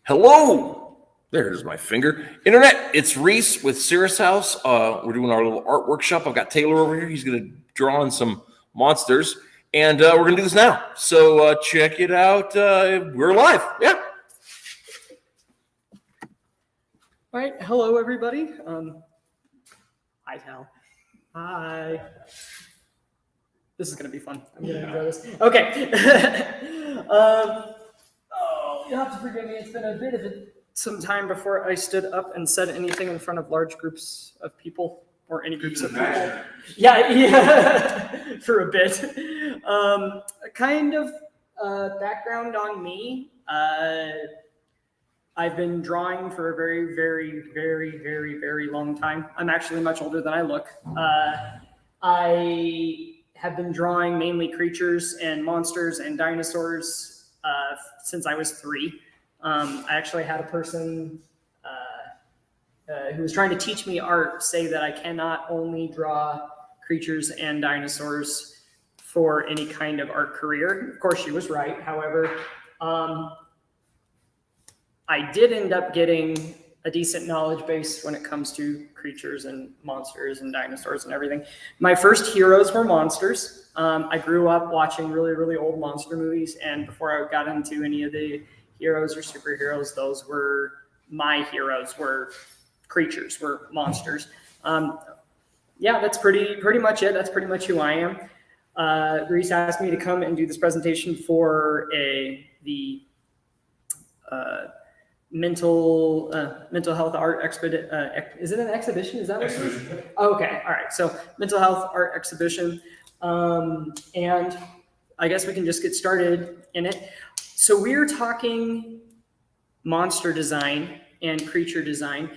Hello, there's my finger. Internet, it's Reese with Cirrus House. We're doing our little art workshop. I've got Taylor over here. He's going to draw on some monsters, and we're going to do this now. So check it out. We're live. Yeah. All right. Hello, everybody. Hi, Tal. Hi. This is going to be fun. I'm going to enjoy this. Okay. You have to forgive me. It's been a bit of some time before I stood up and said anything in front of large groups of people or any groups of people. Yeah, for a bit. Kind of background on me. I've been drawing for a very, very, very, very, very long time. I'm actually much older than I look. I have been drawing mainly creatures and monsters and dinosaurs since I was 3. I actually had a person who was trying to teach me art say that I cannot only draw creatures and dinosaurs for any kind of art career. Of course, she was right. However, I did end up getting a decent knowledge base when it comes to creatures and monsters and dinosaurs and everything. My first heroes were monsters. I grew up watching really, really old monster movies, and before I got into any of the heroes or superheroes, those were my heroes, were creatures, were monsters. Yeah, that's pretty much it. That's pretty much who I am. Reese asked me to come and do this presentation for the mental health art exhibition. Is it an exhibition? Is that what it is? Okay, all right. So mental health art exhibition, and I guess we can just get started in it. So we're talking monster design and creature design,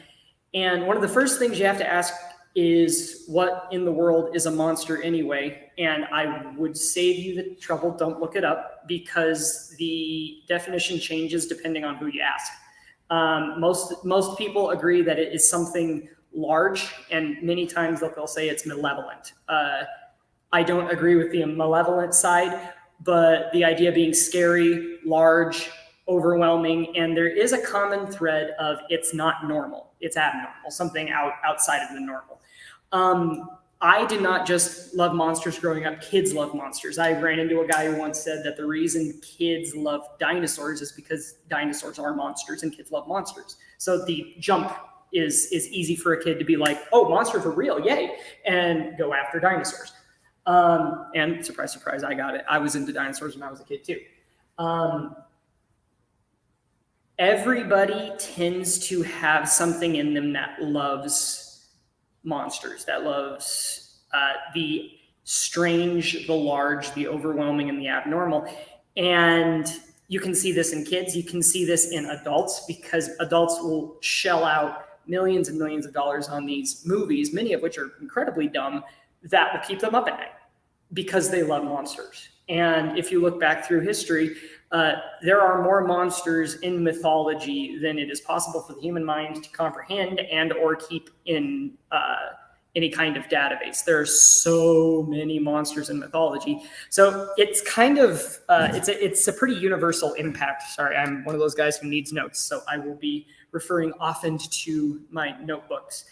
and one of the first things you have to ask is, what in the world is a monster anyway? And I would save you the trouble. Don't look it up, because the definition changes depending on who you ask. Most people agree that it is something large, and many times they'll say it's malevolent. I don't agree with the malevolent side, but the idea being scary, large, overwhelming, and there is a common thread of it's not normal, it's abnormal, something outside of the normal. I did not just love monsters growing up. Kids love monsters. I ran into a guy who once said that the reason kids love dinosaurs is because dinosaurs are monsters and kids love monsters. So the jump is easy for a kid to be like, oh, monsters are real, yay, and go after dinosaurs. And surprise, surprise, I got it. I was into dinosaurs when I was a kid too. Everybody tends to have something in them that loves monsters, that loves the strange, the large, the overwhelming, and the abnormal. And you can see this in kids. You can see this in adults, because adults will shell out millions and millions of dollars on these movies, many of which are incredibly dumb, that will keep them up at night because they love monsters. And if you look back through history, there are more monsters in mythology than it is possible for the human mind to comprehend and or keep in any kind of database. There are so many monsters in mythology. So it's kind of, it's a pretty universal impact. Sorry, I'm one of those guys who needs notes, so I will be referring often to my notebooks.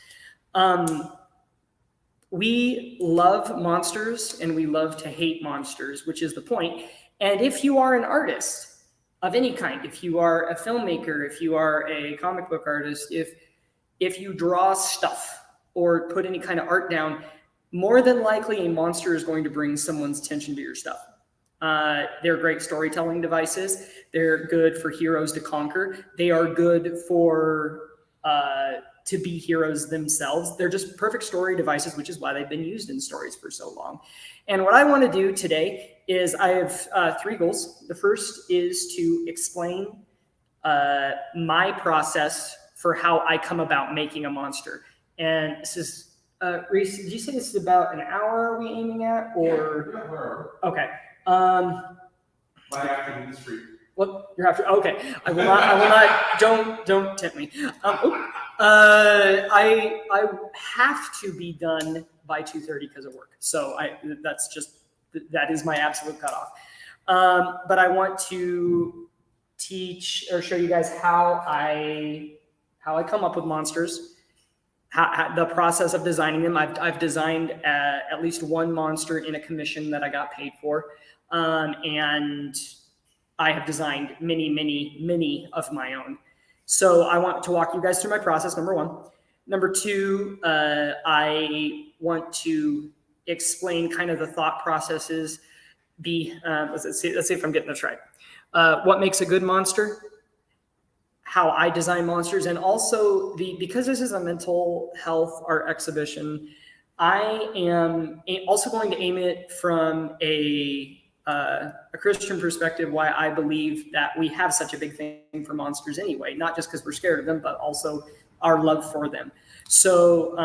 We love monsters and we love to hate monsters, which is the point. And if you are an artist of any kind, if you are a filmmaker, if you are a comic book artist, if you draw stuff or put any kind of art down, more than likely a monster is going to bring someone's attention to your stuff. They're great storytelling devices. They're good for heroes to conquer. They are good for to be heroes themselves. They're just perfect story devices, which is why they've been used in stories for so long. And what I want to do today is I have 3 goals. The first is to explain my process for how I come about making a monster. And this is, Reese, did you say this is about an hour are we aiming at, or? Okay. My afternoon is free. What? You're after? Okay. I will not, don't tempt me. I have to be done by 2:30 because of work. So that is my absolute cutoff. But I want to teach or show you guys how I come up with monsters, how the process of designing them. I've designed at least one monster in a commission that I got paid for, and I have designed many of my own. So I want to walk you guys through my process, number one. Number two, I want to explain kind of the thought processes. Let's see if I'm getting this right. What makes a good monster, how I design monsters, and also because this is a mental health art exhibition, I am also going to aim it from a Christian perspective, why I believe that we have such a big thing for monsters anyway, not just because we're scared of them, but also our love for them. So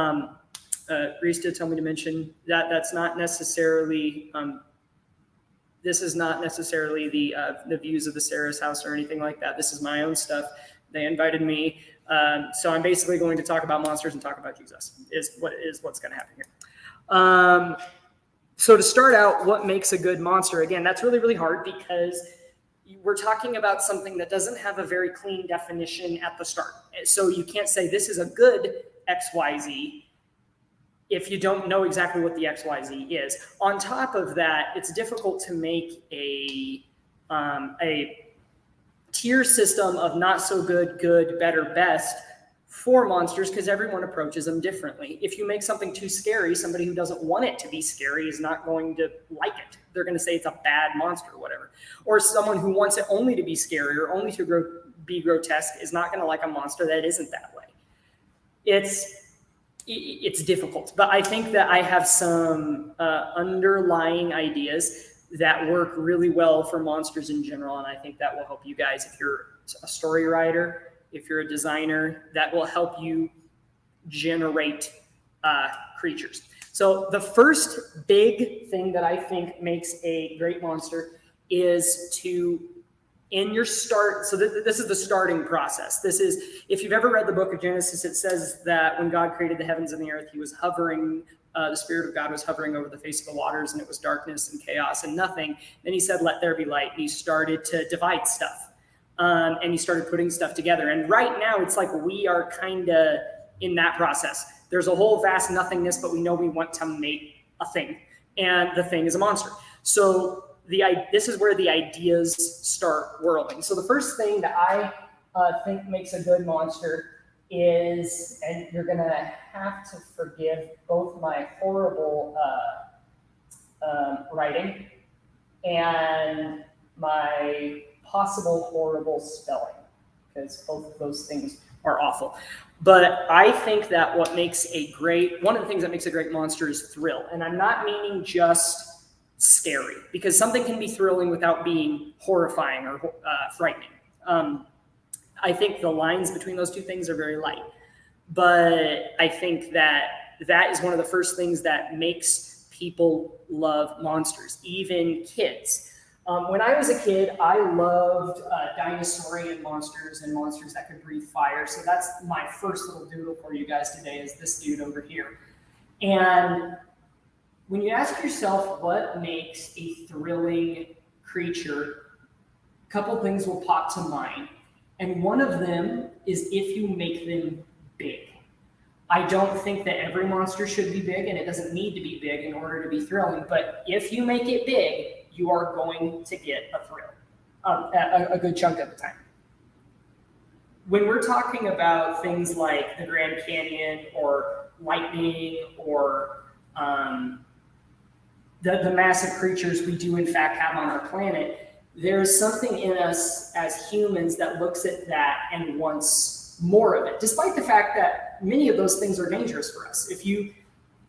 Reese did tell me to mention that that's not necessarily, this is not necessarily the views of the Sarah's house or anything like that. This is my own stuff. They invited me. So I'm basically going to talk about monsters and talk about Jesus is what's going to happen here. So to start out, what makes a good monster? Again, that's really, really hard because we're talking about something that doesn't have a very clean definition at the start. So you can't say this is a good XYZ if you don't know exactly what the XYZ is. On top of that, it's difficult to make a tier system of not so good, good, better, best for monsters because everyone approaches them differently. If you make something too scary, somebody who doesn't want it to be scary is not going to like it. They're going to say it's a bad monster or whatever. Or someone who wants it only to be scary or only to be grotesque is not going to like a monster that isn't that way. It's difficult, but I think that I have some underlying ideas that work really well for monsters in general, and I think that will help you guys if you're a story writer, if you're a designer, that will help you generate creatures. So the first big thing that I think makes a great monster is to, in your start, so this is the starting process. This is, if you've ever read the book of Genesis, it says that when God created the heavens and the earth, he was hovering, the Spirit of God was hovering over the face of the waters, and it was darkness and chaos and nothing. Then he said, let there be light, and he started to divide stuff. And he started putting stuff together. And right now, it's like we are kind of in that process. There's a whole vast nothingness, but we know we want to make a thing. And the thing is a monster. So this is where the ideas start whirling. So the first thing that I think makes a good monster is, and you're going to have to forgive both my horrible writing and my possible horrible spelling, because both of those things are awful. But I think that one of the things that makes a great monster is thrill. And I'm not meaning just scary, because something can be thrilling without being horrifying or frightening. I think the lines between those two things are very light. But I think that is one of the first things that makes people love monsters, even kids. When I was a kid, I loved dinosaurian monsters and monsters that could breathe fire. So that's my first little doodle for you guys today, is this dude over here. And when you ask yourself what makes a thrilling creature, a couple things will pop to mind. And one of them is if you make them big. I don't think that every monster should be big, and it doesn't need to be big in order to be thrilling. But if you make it big, you are going to get a thrill, a good chunk of the time. When we're talking about things like the Grand Canyon or lightning or the massive creatures we do in fact have on our planet, there's something in us as humans that looks at that and wants more of it, despite the fact that many of those things are dangerous for us. If you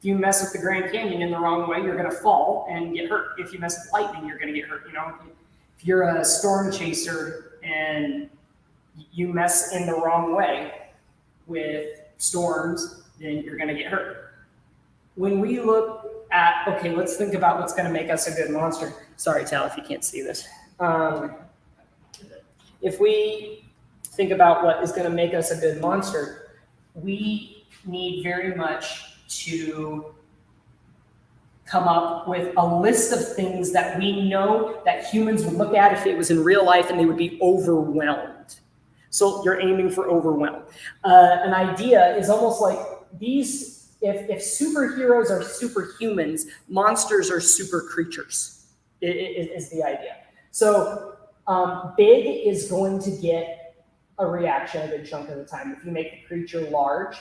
mess with the Grand Canyon in the wrong way, you're going to fall and get hurt. If you mess with lightning, you're going to get hurt. You know, if you're a storm chaser and you mess in the wrong way with storms, then you're going to get hurt. When we look at, okay, let's think about what's going to make us a good monster. Sorry, Tal, if you can't see this. If we think about what is going to make us a good monster, we need very much to come up with a list of things that we know that humans would look at if it was in real life and they would be overwhelmed. So you're aiming for overwhelm. An idea is almost like these, if superheroes are superhumans, monsters are super creatures, is the idea. So big is going to get a reaction a good chunk of the time. If you make the creature large,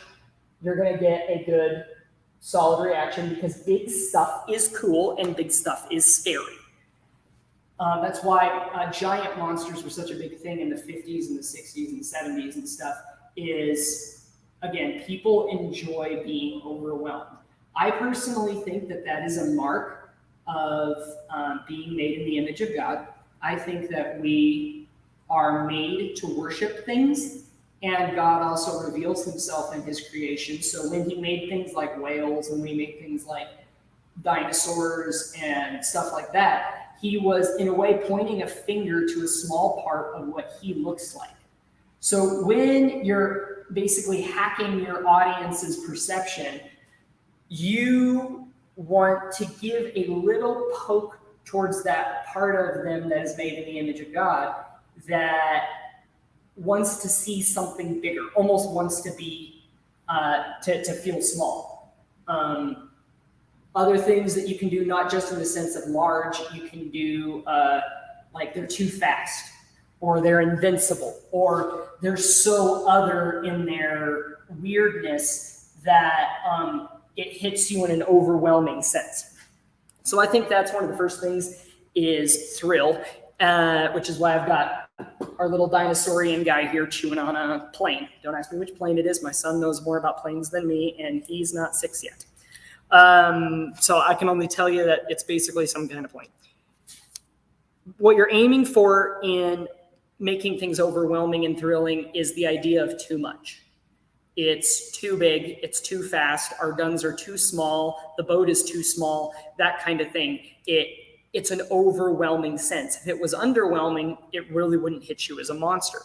you're going to get a good solid reaction because big stuff is cool and big stuff is scary. That's why giant monsters were such a big thing in the 50s and the 60s and 70s and stuff is, again, people enjoy being overwhelmed. I personally think that that is a mark of being made in the image of God. I think that we are made to worship things, and God also reveals himself in his creation. So when he made things like whales and we made things like dinosaurs and stuff like that, he was in a way pointing a finger to a small part of what he looks like. So when you're basically hacking your audience's perception, you want to give a little poke towards that part of them that is made in the image of God that wants to see something bigger, almost wants to be, to feel small. Other things that you can do, not just in the sense of large, you can do like they're too fast, or they're invincible, or they're so other in their weirdness that it hits you in an overwhelming sense. So I think that's one of the first things is thrill, which is why I've got our little dinosaurian guy here chewing on a plane. Don't ask me which plane it is. My son knows more about planes than me, and he's not 6 yet. So I can only tell you that it's basically some kind of plane. What you're aiming for in making things overwhelming and thrilling is the idea of too much. It's too big, it's too fast, our guns are too small, the boat is too small, that kind of thing. It's an overwhelming sense. If it was underwhelming, it really wouldn't hit you as a monster.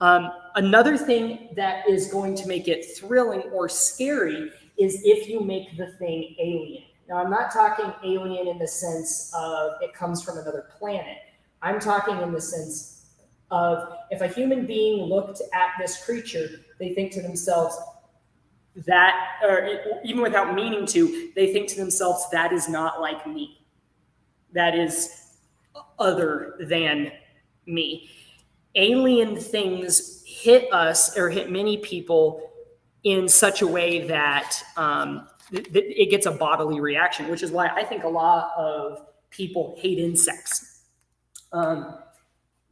Another thing that is going to make it thrilling or scary is if you make the thing alien. Now, I'm not talking alien in the sense of it comes from another planet. I'm talking in the sense of if a human being looked at this creature, they think to themselves that, or even without meaning to, they think to themselves, that is not like me. That is other than me. Alien things hit us or hit many people in such a way that it gets a bodily reaction, which is why I think a lot of people hate insects.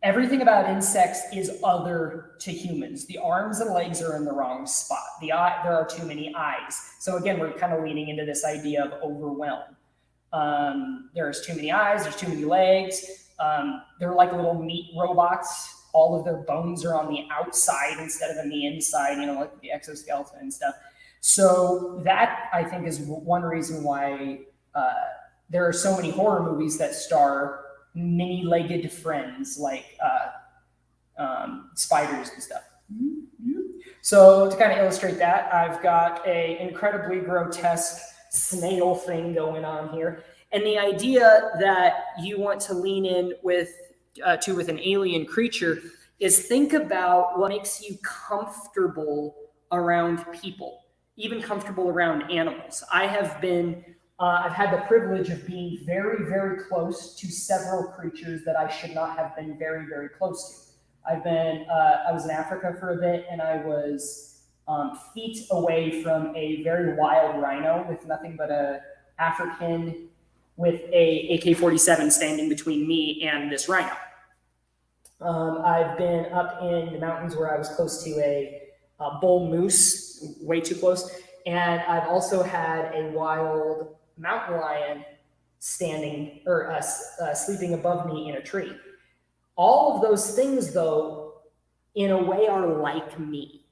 Everything about insects is other to humans. The arms and legs are in the wrong spot. There are too many eyes. So again, we're kind of leaning into this idea of overwhelm. There's too many eyes, there's too many legs. They're like little meat robots. All of their bones are on the outside instead of on the inside, you know, like the exoskeleton and stuff. So that, I think, is one reason why there are so many horror movies that star many-legged friends like spiders and stuff. So to kind of illustrate that, I've got an incredibly grotesque snail thing going on here. And the idea that you want to lean in with an alien creature is think about what makes you comfortable around people, even comfortable around animals. I've had the privilege of being very, very close to several creatures that I should not have been very, very close to. I was in Africa for a bit, and I was feet away from a very wild rhino with nothing but a African with a AK-47 standing between me and this rhino. I've been up in the mountains where I was close to a bull moose, way too close, and I've also had a wild mountain lion standing or sleeping above me in a tree. All of those things, though, in a way are like me.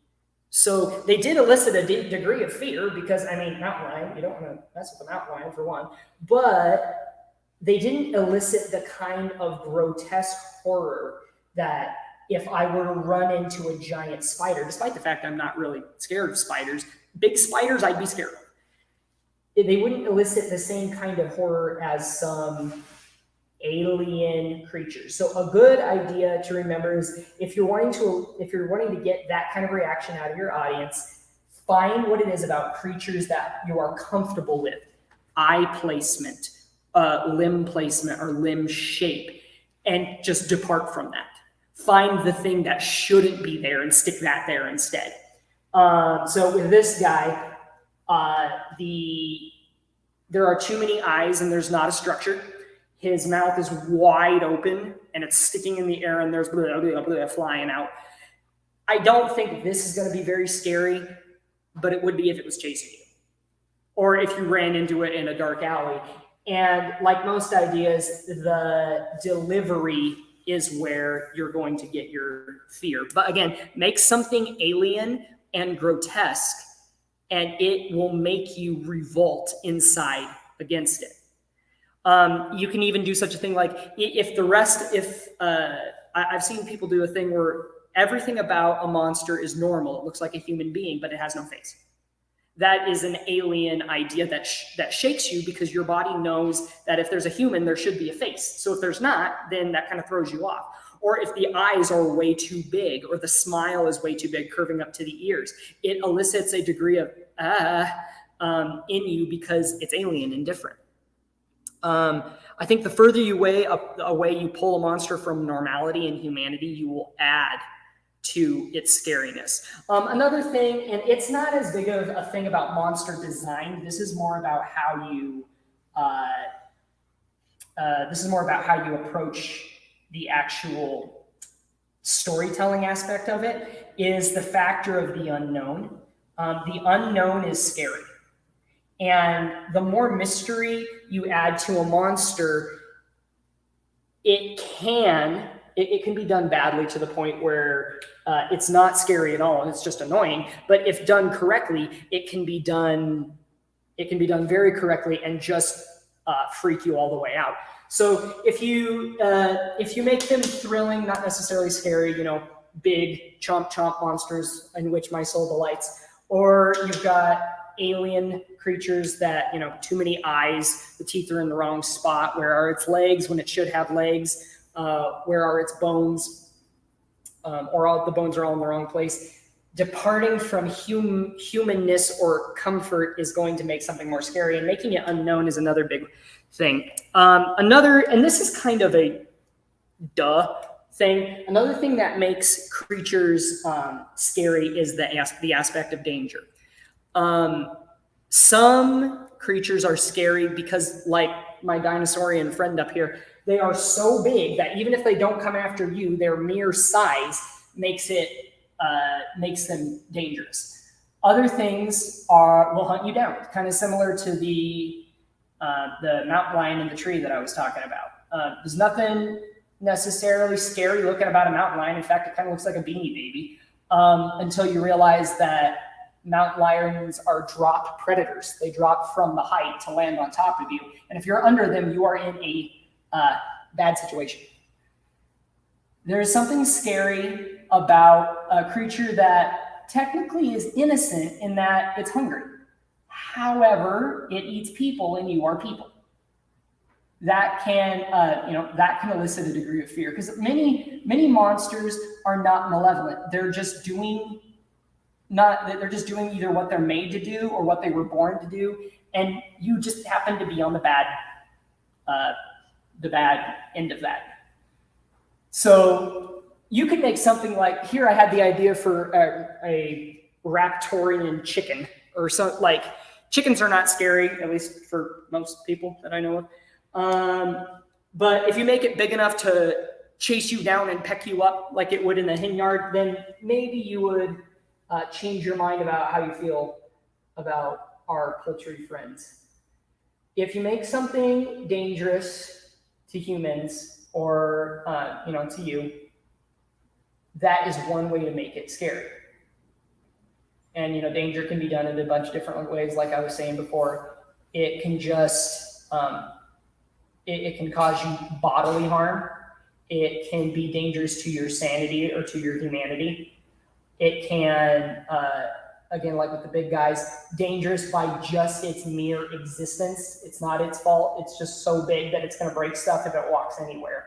So they did elicit a degree of fear because, I mean, mountain lion, you don't want to mess with a mountain lion for one, but they didn't elicit the kind of grotesque horror that if I were to run into a giant spider, despite the fact I'm not really scared of spiders, big spiders I'd be scared of. they wouldn't elicit the same kind of horror as some alien creatures. So a good idea to remember is if you're wanting to get that kind of reaction out of your audience, find what it is about creatures that you are comfortable with. Eye placement, limb placement, or limb shape, and just depart from that. Find the thing that shouldn't be there and stick that there instead. So with this guy, there are too many eyes and there's not a structure. His mouth is wide open and it's sticking in the air and there's blah, blah, blah, flying out. I don't think this is going to be very scary, but it would be if it was chasing you or if you ran into it in a dark alley. And like most ideas, the delivery is where you're going to get your fear. But again, make something alien and grotesque, and it will make you revolt inside against it. You can even do such a thing like I've seen people do a thing where everything about a monster is normal. It looks like a human being, but it has no face. That is an alien idea that shakes you because your body knows that if there's a human, there should be a face. So if there's not, then that kind of throws you off. Or if the eyes are way too big or the smile is way too big, curving up to the ears, it elicits a degree of in you because it's alien and different. I think the further away you pull a monster from normality and humanity, you will add to its scariness. Another thing, and it's not as big of a thing about monster design. This is more about how you approach the actual storytelling aspect of it, is the factor of the unknown. The unknown is scary. And the more mystery you add to a monster, it can be done badly to the point where it's not scary at all and it's just annoying. But if done correctly, it can be done very correctly and just freak you all the way out. So if you make them thrilling, not necessarily scary, big chomp monsters in which my soul delights, or you've got alien creatures that, too many eyes, the teeth are in the wrong spot. Where are its legs when it should have legs? Where are its bones? Or all the bones are all in the wrong place. Departing from humanness or comfort is going to make something more scary, and making it unknown is another big thing. And this is kind of a thing. Another thing that makes creatures scary is the aspect of danger. Some creatures are scary because, like my dinosaurian friend up here, they are so big that even if they don't come after you, their mere size makes them dangerous. Other things will hunt you down, kind of similar to the mountain lion in the tree that I was talking about. There's nothing necessarily scary looking about a mountain lion. In fact, it kind of looks like a Beanie Baby until you realize that mountain lions are drop predators. They drop from the height to land on top of you. And if you're under them, you are in a bad situation. There is something scary about a creature that technically is innocent in that it's hungry. However, it eats people and you are people. That can elicit a degree of fear, because many monsters are not malevolent. They're just doing either what they're made to do or what they were born to do, and you just happen to be on the bad end of that. So you could make something like, here I had the idea for a Raptorian chicken, or something. Like, chickens are not scary, at least for most people that I know of. But if you make it big enough to chase you down and peck you up like it would in the hen yard, then maybe you would change your mind about how you feel about our poultry friends. If you make something dangerous to humans or to you, that is one way to make it scary. And danger can be done in a bunch of different ways. Like I was saying before, it can just it can cause you bodily harm. It can be dangerous to your sanity or to your humanity. It can again, like with the big guys, dangerous by just its mere existence. It's not its fault. It's just so big that it's going to break stuff if it walks anywhere.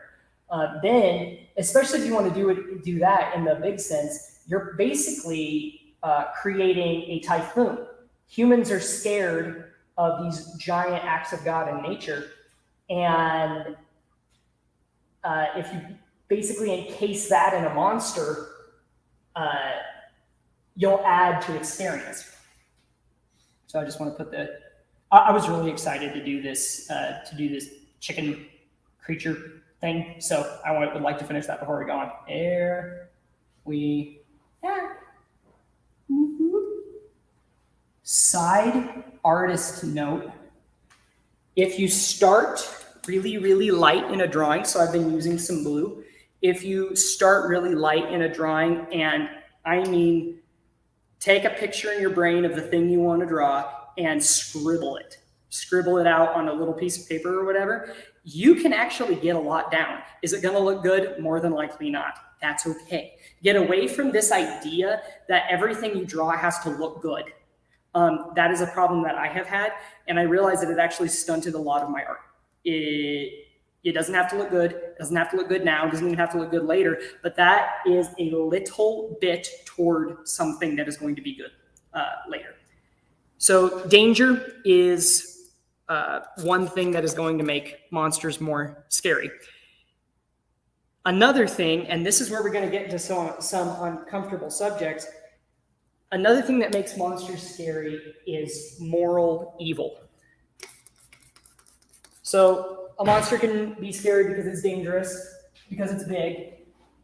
Then, especially if you want to do that in the big sense, you're basically creating a typhoon. Humans are scared of these giant acts of God in nature. And if you basically encase that in a monster, you'll add to experience. So I just want to put I was really excited to do this chicken creature thing. So I would like to finish that before we go on. There we are. Side artist note. If you start really, really light in a drawing, so I've been using some blue. If you start really light in a drawing, and I mean, take a picture in your brain of the thing you want to draw and scribble it. Scribble it out on a little piece of paper or whatever. You can actually get a lot down. Is it going to look good? More than likely not. That's okay. Get away from this idea that everything you draw has to look good. That is a problem that I have had, and I realized that it actually stunted a lot of my art. It doesn't have to look good. It doesn't have to look good now. It doesn't even have to look good later. But that is a little bit toward something that is going to be good later. So danger is one thing that is going to make monsters more scary. Another thing, and this is where we're going to get into some uncomfortable subjects, another thing that makes monsters scary is moral evil. So a monster can be scary because it's dangerous, because it's big,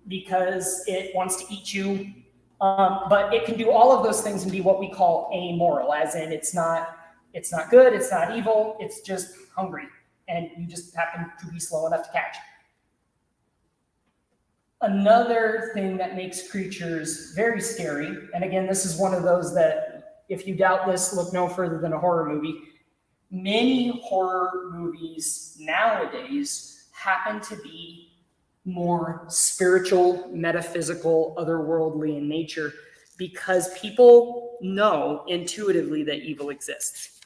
because it wants to eat you. But it can do all of those things and be what we call amoral, as in it's not good, it's not evil, it's just hungry, and you just happen to be slow enough to catch. Another thing that makes creatures very scary, and again, this is one of those that if you doubt this, look no further than a horror movie. Many horror movies nowadays happen to be more spiritual, metaphysical, otherworldly in nature because people know intuitively that evil exists.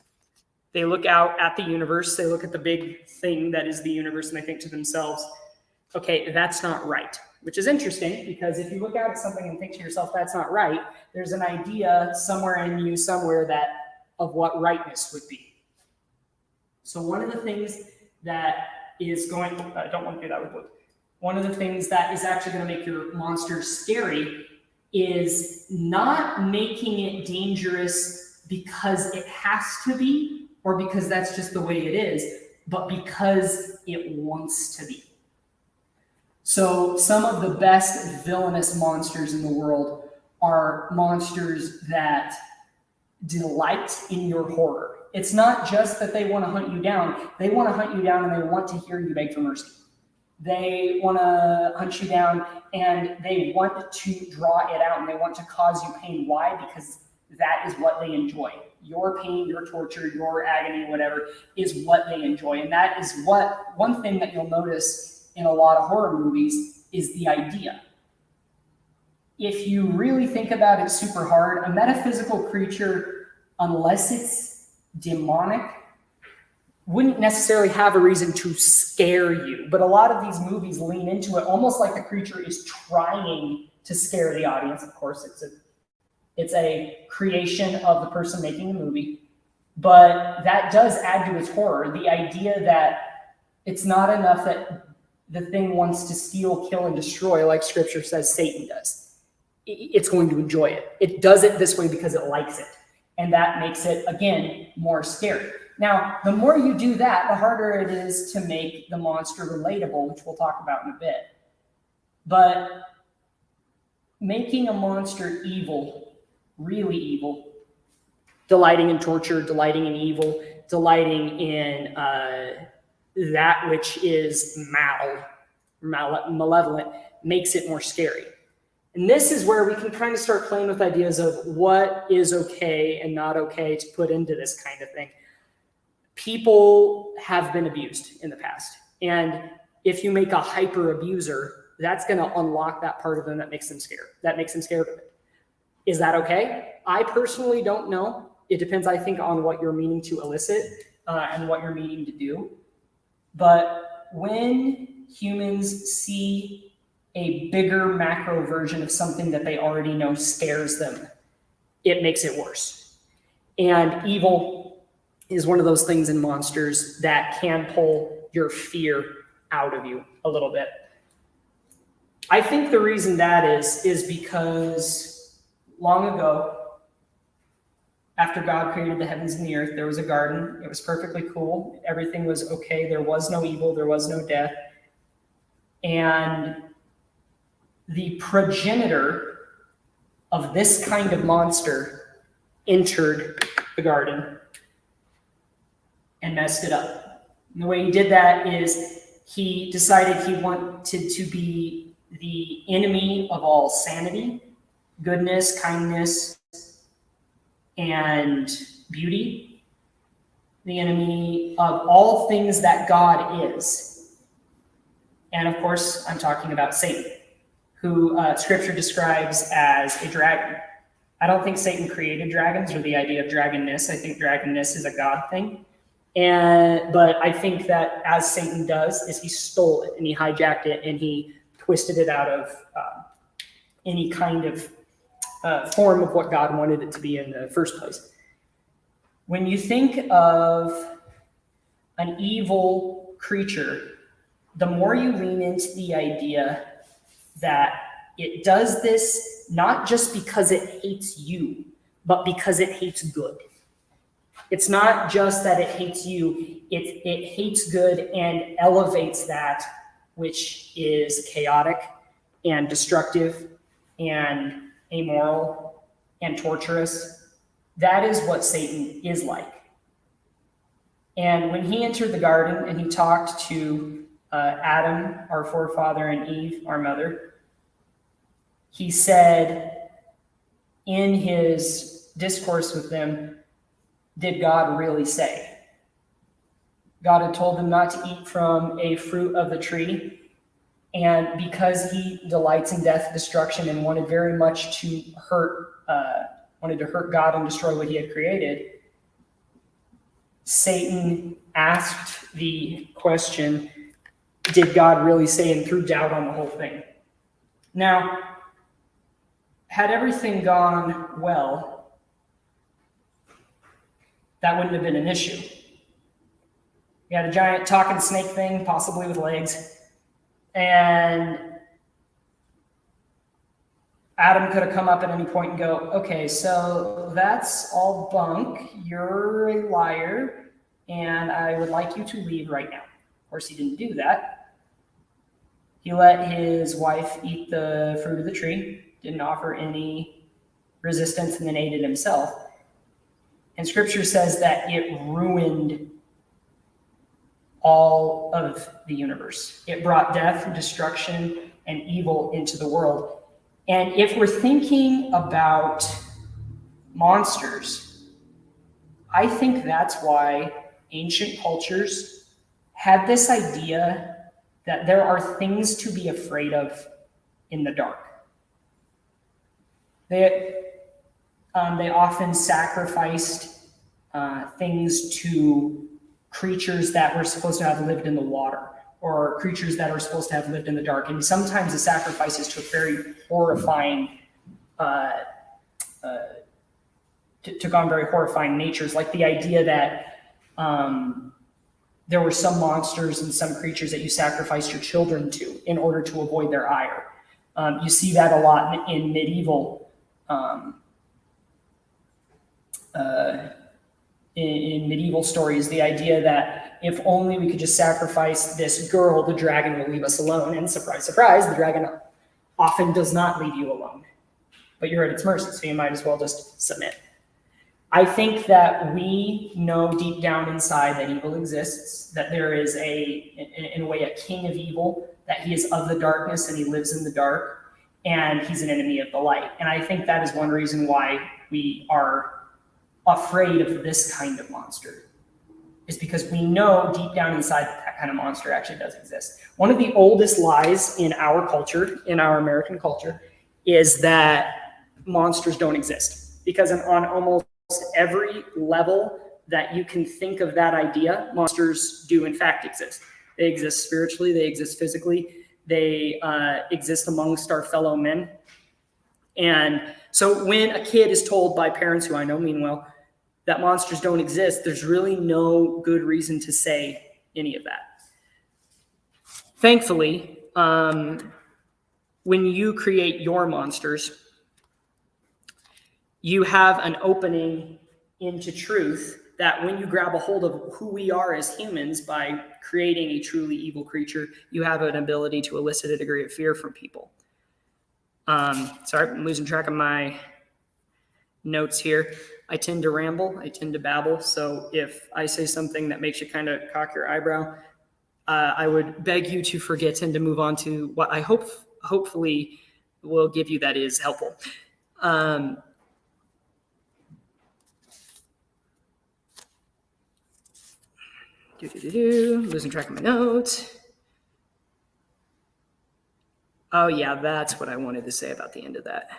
They look out at the universe, they look at the big thing that is the universe, and they think to themselves, okay, that's not right. Which is interesting because if you look out at something and think to yourself, that's not right, there's an idea somewhere in you, somewhere of what rightness would be. So one of the things that is going, I don't want to do that with wood. One of the things that is actually going to make your monster scary is not making it dangerous because it has to be, or because that's just the way it is, but because it wants to be. So some of the best villainous monsters in the world are monsters that delight in your horror. It's not just that they want to hunt you down. They want to hunt you down and they want to hear you beg for mercy. They want to hunt you down and they want to draw it out and they want to cause you pain. Why? Because that is what they enjoy. Your pain, your torture, your agony, whatever, is what they enjoy. And that is one thing that you'll notice in a lot of horror movies is the idea. If you really think about it super hard, a metaphysical creature, unless it's demonic, wouldn't necessarily have a reason to scare you. But a lot of these movies lean into it almost like the creature is trying to scare the audience. Of course, it's a creation of the person making the movie, but that does add to its horror. The idea that it's not enough that the thing wants to steal, kill, and destroy like scripture says Satan does. It's going to enjoy it. It does it this way because it likes it. And that makes it, again, more scary. Now, the more you do that, the harder it is to make the monster relatable, which we'll talk about in a bit. But making a monster evil, really evil, delighting in torture, delighting in evil, delighting in that which is malevolent, makes it more scary. And this is where we can kind of start playing with ideas of what is okay and not okay to put into this kind of thing. People have been abused in the past. And if you make a hyper abuser, that's going to unlock that part of them that makes them scared. That makes them scared of it. Is that okay? I personally don't know. It depends, I think, on what you're meaning to elicit and what you're meaning to do. But when humans see a bigger macro version of something that they already know scares them, it makes it worse. And evil is one of those things in monsters that can pull your fear out of you a little bit. I think the reason that is because long ago, after God created the heavens and the earth, there was a garden. It was perfectly cool. Everything was okay. There was no evil. There was no death. And the progenitor of this kind of monster entered the garden and messed it up. And the way he did that is he decided he wanted to be the enemy of all sanity, goodness, kindness, and beauty, the enemy of all things that God is. And of course, I'm talking about Satan, who scripture describes as a dragon. I don't think Satan created dragons or the idea of dragonness. I think dragonness is a God thing. But I think that as Satan does, is he stole it and he hijacked it and he twisted it out of any kind of form of what God wanted it to be in the first place. When you think of an evil creature, the more you lean into the idea that it does this not just because it hates you, but because it hates good. It's not just that it hates you, it hates good and elevates that which is chaotic and destructive and amoral and torturous. That is what Satan is like. And when he entered the garden and he talked to Adam, our forefather, and Eve, our mother, he said in his discourse with them, did God really say? God had told them not to eat from a fruit of the tree. And because he delights in death, destruction, and wanted very much to hurt God and destroy what he had created, Satan asked the question, did God really say, and threw doubt on the whole thing. Now, had everything gone well, that wouldn't have been an issue. You had a giant talking snake thing, possibly with legs, and Adam could have come up at any point and go, okay, so that's all bunk. You're a liar, and I would like you to leave right now. Of course, he didn't do that. He let his wife eat the fruit of the tree, didn't offer any resistance, and then ate it himself. And scripture says that it ruined all of the universe. It brought death and destruction and evil into the world. And if we're thinking about monsters, I think that's why ancient cultures had this idea that there are things to be afraid of in the dark. They often sacrificed things to creatures that were supposed to have lived in the water, or creatures that are supposed to have lived in the dark. And sometimes the sacrifices took very horrifying, took on very horrifying natures, like the idea that there were some monsters and some creatures that you sacrificed your children to in order to avoid their ire. You see that a lot in medieval in medieval stories, the idea that if only we could just sacrifice this girl, the dragon will leave us alone. And surprise, surprise, the dragon often does not leave you alone. But you're at its mercy, so you might as well just submit. I think that we know deep down inside that evil exists, that there is in a way, a king of evil, that he is of the darkness and he lives in the dark, and he's an enemy of the light. And I think that is one reason why we are afraid of this kind of monster, is because we know deep down inside that kind of monster actually does exist. One of the oldest lies in our culture, in our American culture, is that monsters don't exist, because on almost every level that you can think of that idea, monsters do in fact exist. They exist spiritually, they exist physically, they exist amongst our fellow men. And so when a kid is told by parents who I know mean well that monsters don't exist, there's really no good reason to say any of that. Thankfully, when you create your monsters, you have an opening into truth that when you grab a hold of who we are as humans by creating a truly evil creature, you have an ability to elicit a degree of fear from people. Sorry, I'm losing track of my notes here. I tend to ramble, I tend to babble. So if I say something that makes you kind of cock your eyebrow, I would beg you to forget and to move on to what I hopefully will give you that is helpful. Losing track of my notes. Oh yeah, that's what I wanted to say about the end of that.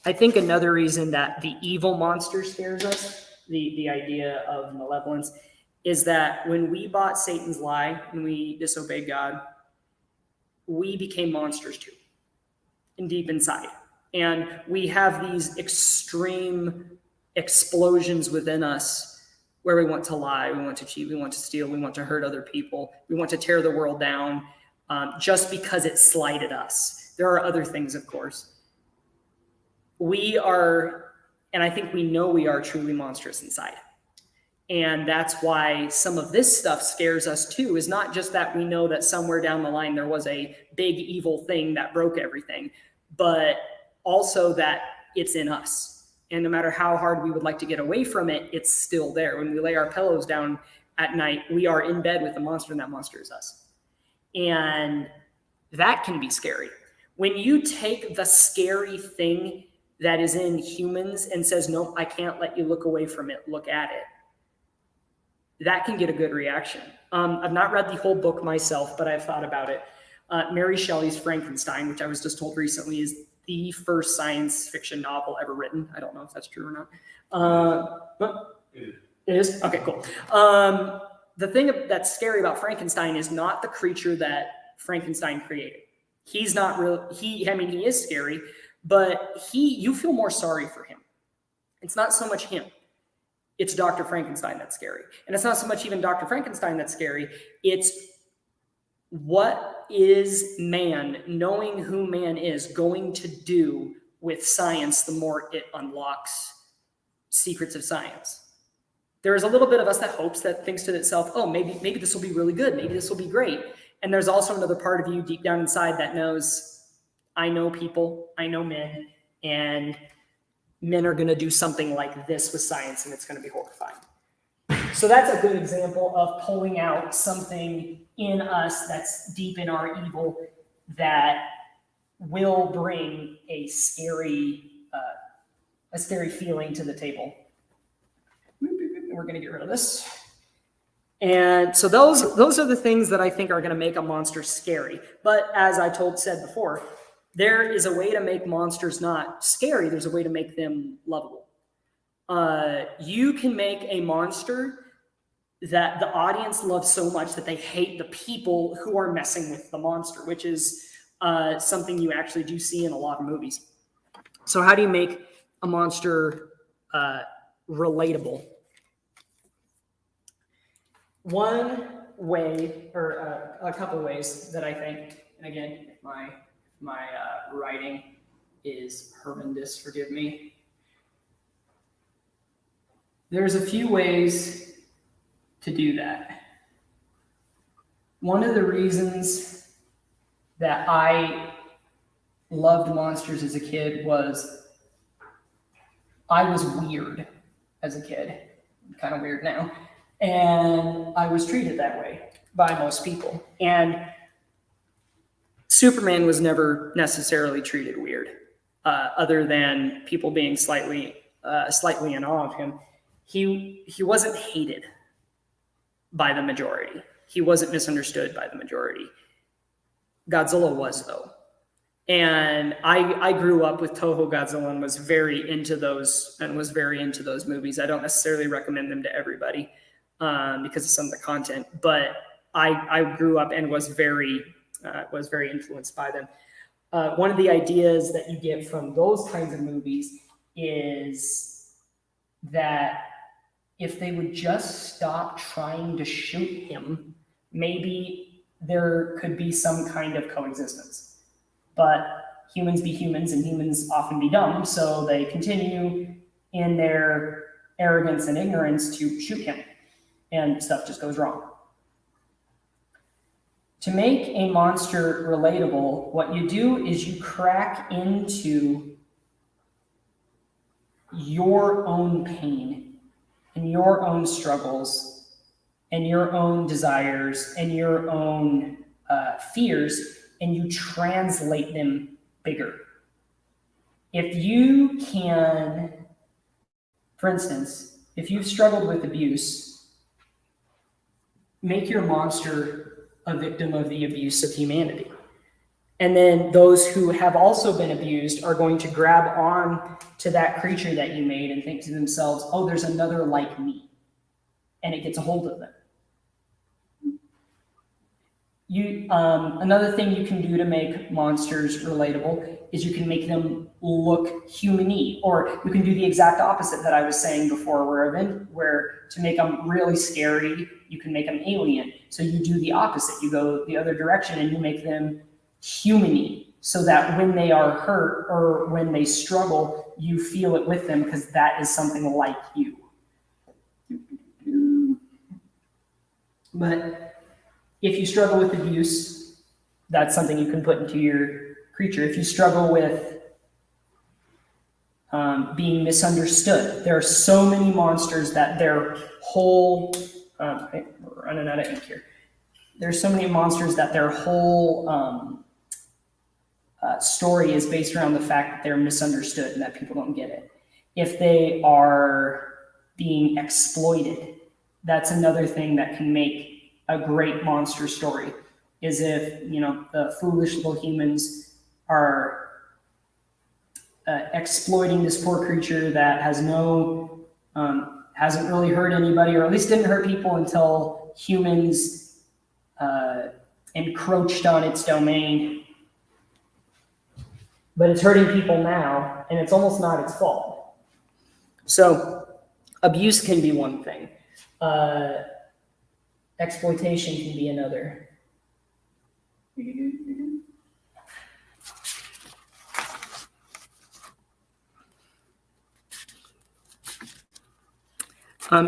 I think another reason that the evil monster scares us, the idea of malevolence, is that when we bought Satan's lie, when we disobeyed God, we became monsters too, and deep inside. And we have these extreme explosions within us where we want to lie, we want to cheat, we want to steal, we want to hurt other people, we want to tear the world down just because it slighted us. There are other things, of course. We are, and I think we know we are truly monstrous inside. And that's why some of this stuff scares us too, is not just that we know that somewhere down the line there was a big evil thing that broke everything, but also that it's in us. And no matter how hard we would like to get away from it, it's still there. When we lay our pillows down at night, we are in bed with the monster, and that monster is us. And that can be scary. When you take the scary thing that is in humans and says, no, I can't let you look away from it, look at it, that can get a good reaction. I've not read the whole book myself, but I've thought about it. Mary Shelley's Frankenstein, which I was just told recently is the first science fiction novel ever written. I don't know if that's true or not. But it is? Okay, cool. The thing that's scary about Frankenstein is not the creature that Frankenstein created. He's not real. He is scary, but you feel more sorry for him. It's not so much him. It's Dr. Frankenstein that's scary. And it's not so much even Dr. Frankenstein that's scary. It's what is man, knowing who man is, going to do with science the more it unlocks secrets of science. There is a little bit of us that hopes, that thinks to itself, oh, maybe this will be really good. Maybe this will be great. And there's also another part of you deep down inside that knows, I know people, I know men, and men are going to do something like this with science, and it's going to be horrifying. So that's a good example of pulling out something in us that's deep in our evil that will bring a scary feeling to the table. We're going to get rid of this. And so those are the things that I think are going to make a monster scary. But as I said before, there is a way to make monsters not scary. There's a way to make them lovable. You can make a monster that the audience loves so much that they hate the people who are messing with the monster, which is something you actually do see in a lot of movies. So how do you make a monster relatable? One way, or a couple ways that I think, and again, my writing is horrendous, forgive me. There's a few ways to do that. One of the reasons that I loved monsters as a kid was I was weird as a kid. I'm kind of weird now. And I was treated that way by most people. And Superman was never necessarily treated weird, other than people being slightly in awe of him. He wasn't hated by the majority. He wasn't misunderstood by the majority. Godzilla was, though. And I grew up with Toho Godzilla and was very into those movies. I don't necessarily recommend them to everybody because of some of the content, but I grew up and was very influenced by them. One of the ideas that you get from those kinds of movies is that if they would just stop trying to shoot him, maybe there could be some kind of coexistence. But humans be humans and humans often be dumb, so they continue in their arrogance and ignorance to shoot him, and stuff just goes wrong. To make a monster relatable, what you do is you crack into your own pain and your own struggles and your own desires and your own fears, and you translate them bigger. If you can, for instance, if you've struggled with abuse, make your monster a victim of the abuse of humanity. And then those who have also been abused are going to grab on to that creature that you made and think to themselves, oh, there's another like me. And it gets a hold of them. Another thing you can do to make monsters relatable is you can make them look human-y, or you can do the exact opposite that I was saying before, where to make them really scary, you can make them alien. So you do the opposite. You go the other direction and you make them human-y, so that when they are hurt or when they struggle, you feel it with them because that is something like you. But if you struggle with abuse, that's something you can put into your creature. If you struggle with being misunderstood, there are so many monsters that their whole we're running out of ink here. There's so many monsters that their whole story is based around the fact that they're misunderstood and that people don't get it. If they are being exploited, that's another thing that can make a great monster story, is if, the foolish little humans are exploiting this poor creature that has hasn't really hurt anybody, or at least didn't hurt people until humans encroached on its domain. But it's hurting people now, and it's almost not its fault. So abuse can be one thing. Exploitation can be another.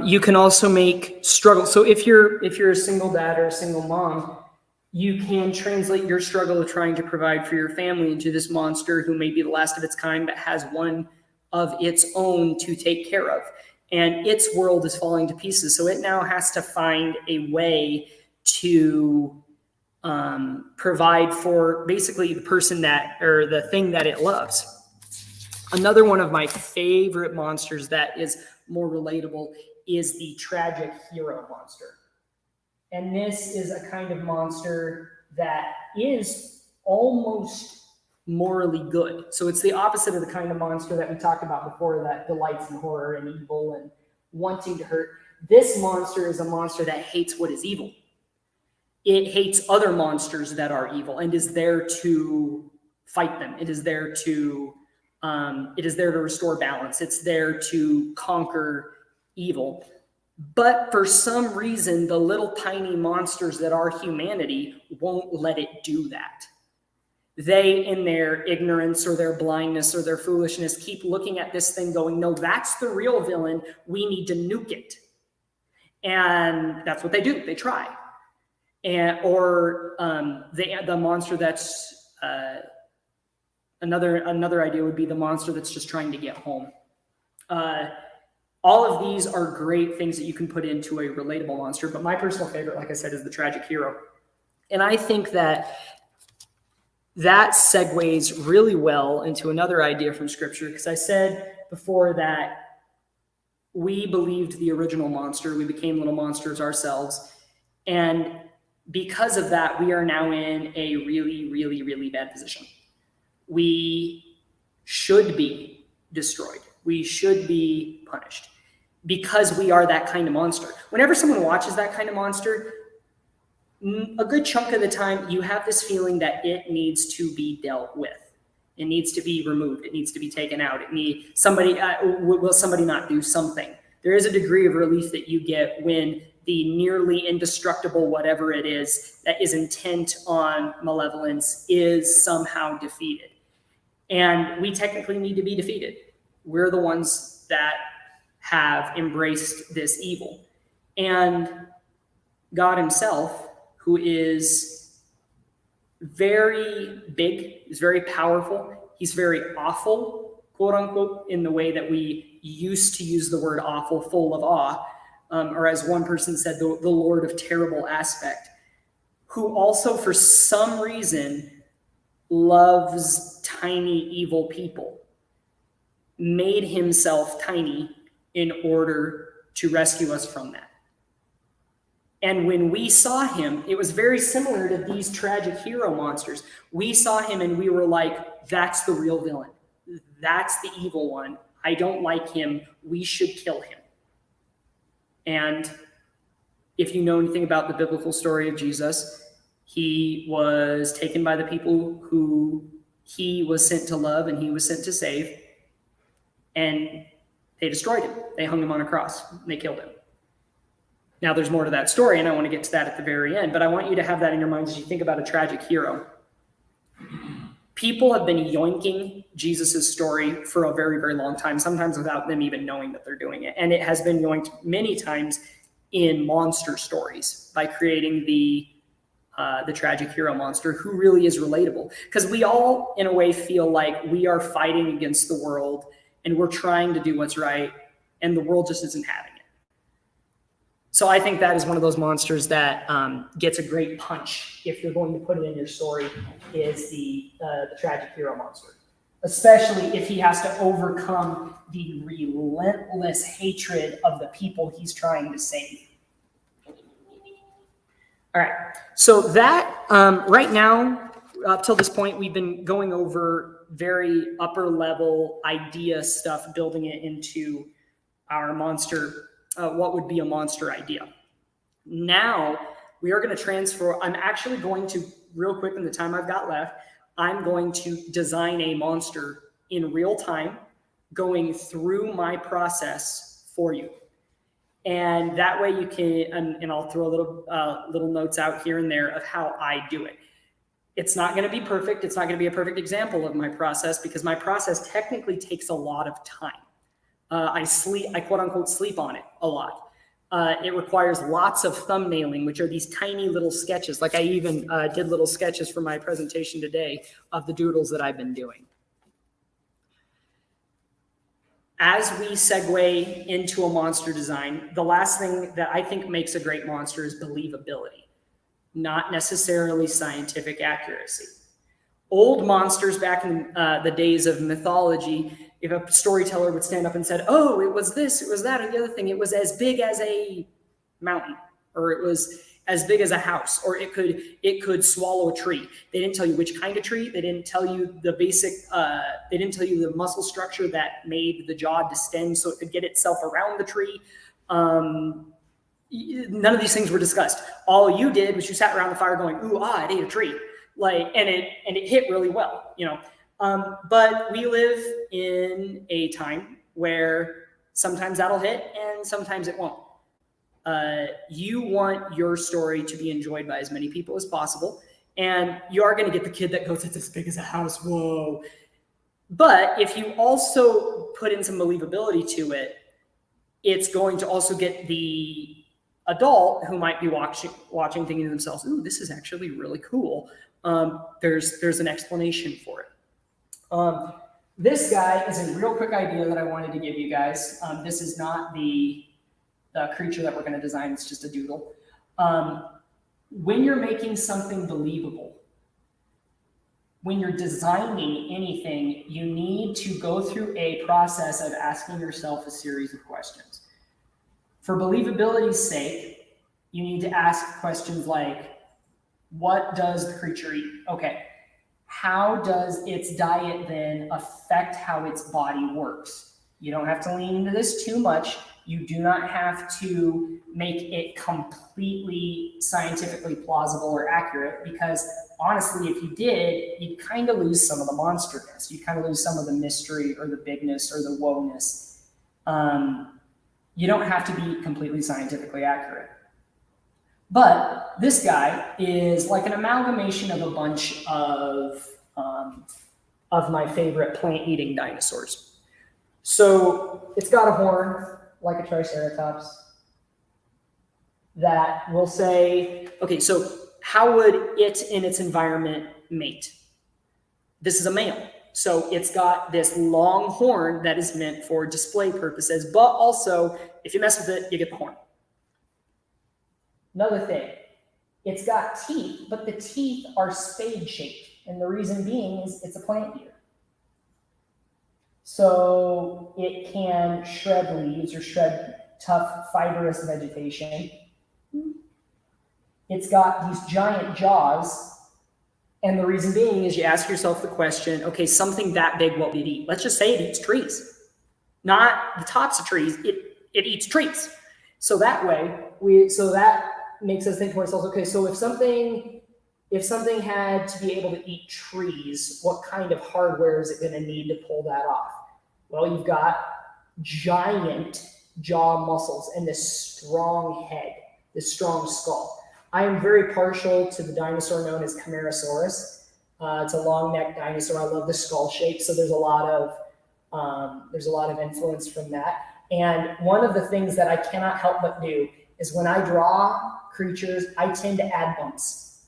You can also make struggle. So if you're a single dad or a single mom, you can translate your struggle of trying to provide for your family into this monster who may be the last of its kind, but has one of its own to take care of. And its world is falling to pieces. So it now has to find a way to provide for basically the person or the thing that it loves. Another one of my favorite monsters that is more relatable is the tragic hero monster. And this is a kind of monster that is almost morally good. So it's the opposite of the kind of monster that we talked about before that delights in horror and evil and wanting to hurt. This monster is a monster that hates what is evil. It hates other monsters that are evil and is there to fight them. It is there to restore balance. It's there to conquer evil. But for some reason, the little tiny monsters that are humanity won't let it do that. They, in their ignorance or their blindness or their foolishness, keep looking at this thing going, no, that's the real villain. We need to nuke it. And that's what they do. They try. Or the monster that's another idea would be the monster that's just trying to get home. All of these are great things that you can put into a relatable monster, but my personal favorite, like I said, is the tragic hero. And I think that segues really well into another idea from Scripture, because I said before that we believed the original monster. We became little monsters ourselves. And because of that, we are now in a really, really, really bad position. we should be destroyed. We should be punished because we are that kind of monster. Whenever someone watches that kind of monster, a good chunk of the time, you have this feeling that it needs to be dealt with. It needs to be removed. It needs to be taken out. Will somebody not do something? There is a degree of relief that you get when the nearly indestructible whatever it is that is intent on malevolence is somehow defeated. And we technically need to be defeated. We're the ones that have embraced this evil. And God himself, who is very big, is very powerful, he's very awful, quote unquote, in the way that we used to use the word awful, full of awe, or as one person said, the Lord of terrible aspect, who also for some reason loves tiny evil people, made himself tiny in order to rescue us from that. And when we saw him, it was very similar to these tragic hero monsters. We saw him and we were like, that's the real villain. That's the evil one. I don't like him. We should kill him. And if you know anything about the biblical story of Jesus, he was taken by the people who he was sent to love and he was sent to save. And they destroyed him. They hung him on a cross. And they killed him. Now, there's more to that story, and I want to get to that at the very end, but I want you to have that in your minds as you think about a tragic hero. People have been yoinking Jesus' story for a very, very long time, sometimes without them even knowing that they're doing it. And it has been yoinked many times in monster stories by creating the tragic hero monster who really is relatable. Because we all, in a way, feel like we are fighting against the world, and we're trying to do what's right, and the world just isn't having it. So I think that is one of those monsters that gets a great punch if you're going to put it in your story, is the tragic hero monster. Especially if he has to overcome the relentless hatred of the people he's trying to save. All right, so that, right now, up till this point, we've been going over very upper level idea stuff, building it into our monster, what would be a monster idea. Now we are going to transfer. I'm actually going to, real quick in the time I've got left, I'm going to design a monster in real time, going through my process for you. And that way you can, and I'll throw little notes out here and there of how I do it. It's not going to be perfect. It's not going to be a perfect example of my process because my process technically takes a lot of time. I quote unquote sleep on it a lot. It requires lots of thumbnailing, which are these tiny little sketches. Like I even did little sketches for my presentation today of the doodles that I've been doing. As we segue into a monster design, the last thing that I think makes a great monster is believability, not necessarily scientific accuracy. Old monsters back in the days of mythology, if a storyteller would stand up and said, oh, it was this, it was that, or the other thing, it was as big as a mountain, or it was as big as a house, or it could swallow a tree. They didn't tell you which kind of tree. They didn't tell you the basic, they didn't tell you the muscle structure that made the jaw distend so it could get itself around the tree. None of these things were discussed. All you did was you sat around the fire going, ooh, it ate a tree. And it hit really well, you know. But we live in a time where sometimes that'll hit and sometimes it won't. You want your story to be enjoyed by as many people as possible. And you are going to get the kid that goes, it's as big as a house. Whoa. But if you also put in some believability to it, it's going to also get the adult who might be watching thinking to themselves, ooh, this is actually really cool. There's an explanation for it. This guy is a real quick idea that I wanted to give you guys. This is not the creature that we're going to design. It's just a doodle. When you're making something believable, when you're designing anything, you need to go through a process of asking yourself a series of questions. For believability's sake, you need to ask questions like, what does the creature eat? Okay. how does its diet then affect how its body works? You don't have to lean into this too much. You do not have to make it completely scientifically plausible or accurate, because honestly, if you did, you'd kind of lose some of the monsterness. You'd kind of lose some of the mystery or the bigness or the woe-ness. You don't have to be completely scientifically accurate. But this guy is like an amalgamation of a bunch of my favorite plant-eating dinosaurs. So it's got a horn, like a triceratops, that will say, okay, so how would it in its environment mate? This is a male. So it's got this long horn that is meant for display purposes, but also if you mess with it, you get the horn. Another thing, it's got teeth, but the teeth are spade-shaped. And the reason being is it's a plant eater. So it can shred leaves or shred tough, fibrous vegetation. It's got these giant jaws. And the reason being is you ask yourself the question, okay, something that big, what would it eat? Let's just say it eats trees. Not the tops of trees, it eats trees. So that way, that makes us think to ourselves, okay, so if something had to be able to eat trees, what kind of hardware is it going to need to pull that off? Well, you've got giant jaw muscles and this strong head, this strong skull. I am very partial to the dinosaur known as Camarasaurus. It's a long-necked dinosaur. I love the skull shape, so there's a lot of influence from that. And one of the things that I cannot help but do is when I draw creatures, I tend to add bumps.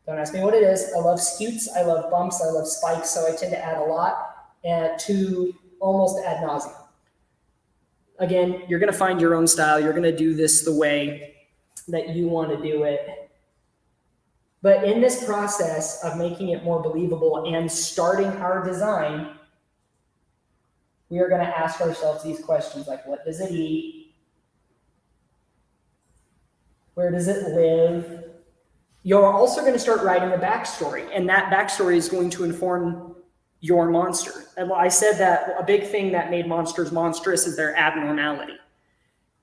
Don't ask me what it is. I love scutes, I love bumps, I love spikes, so I tend to add a lot to almost ad nauseum. Again, you're going to find your own style. You're going to do this the way that you want to do it. But in this process of making it more believable and starting our design, we are going to ask ourselves these questions like, what does it eat? Where does it live? You're also going to start writing a backstory, and that backstory is going to inform your monster. And I said that a big thing that made monsters monstrous is their abnormality.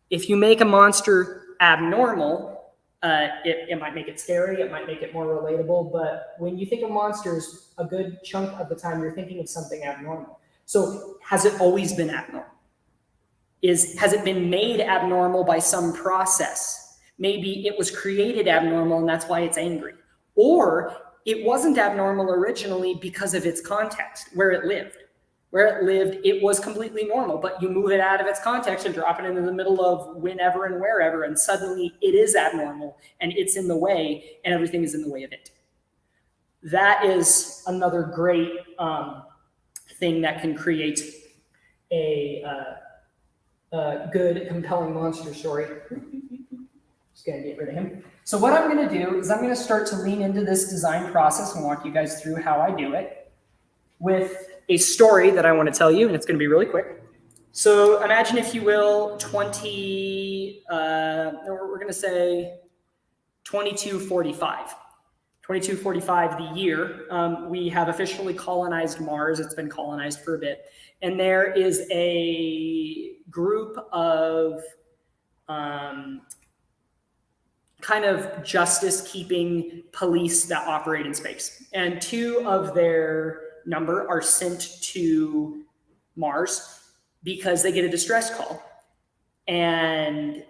If you make a monster abnormal, it might make it scary, it might make it more relatable, but when you think of monsters, a good chunk of the time you're thinking of something abnormal. So has it always been abnormal? Has it been made abnormal by some process? Maybe it was created abnormal and that's why it's angry. Or it wasn't abnormal originally because of its context, where it lived. Where it lived, it was completely normal, but you move it out of its context and drop it into the middle of whenever and wherever, and suddenly it is abnormal and it's in the way and everything is in the way of it. That is another great thing that can create a good, compelling monster story. Just gonna get rid of him. So what I'm gonna do is I'm gonna start to lean into this design process and walk you guys through how I do it with a story that I want to tell you, and it's going to be really quick. So imagine, if you will, we're going to say 2245. 2245, the year, we have officially colonized Mars. It's been colonized for a bit. And there is a group of kind of justice-keeping police that operate in space. And two of their number are sent to Mars because they get a distress call. And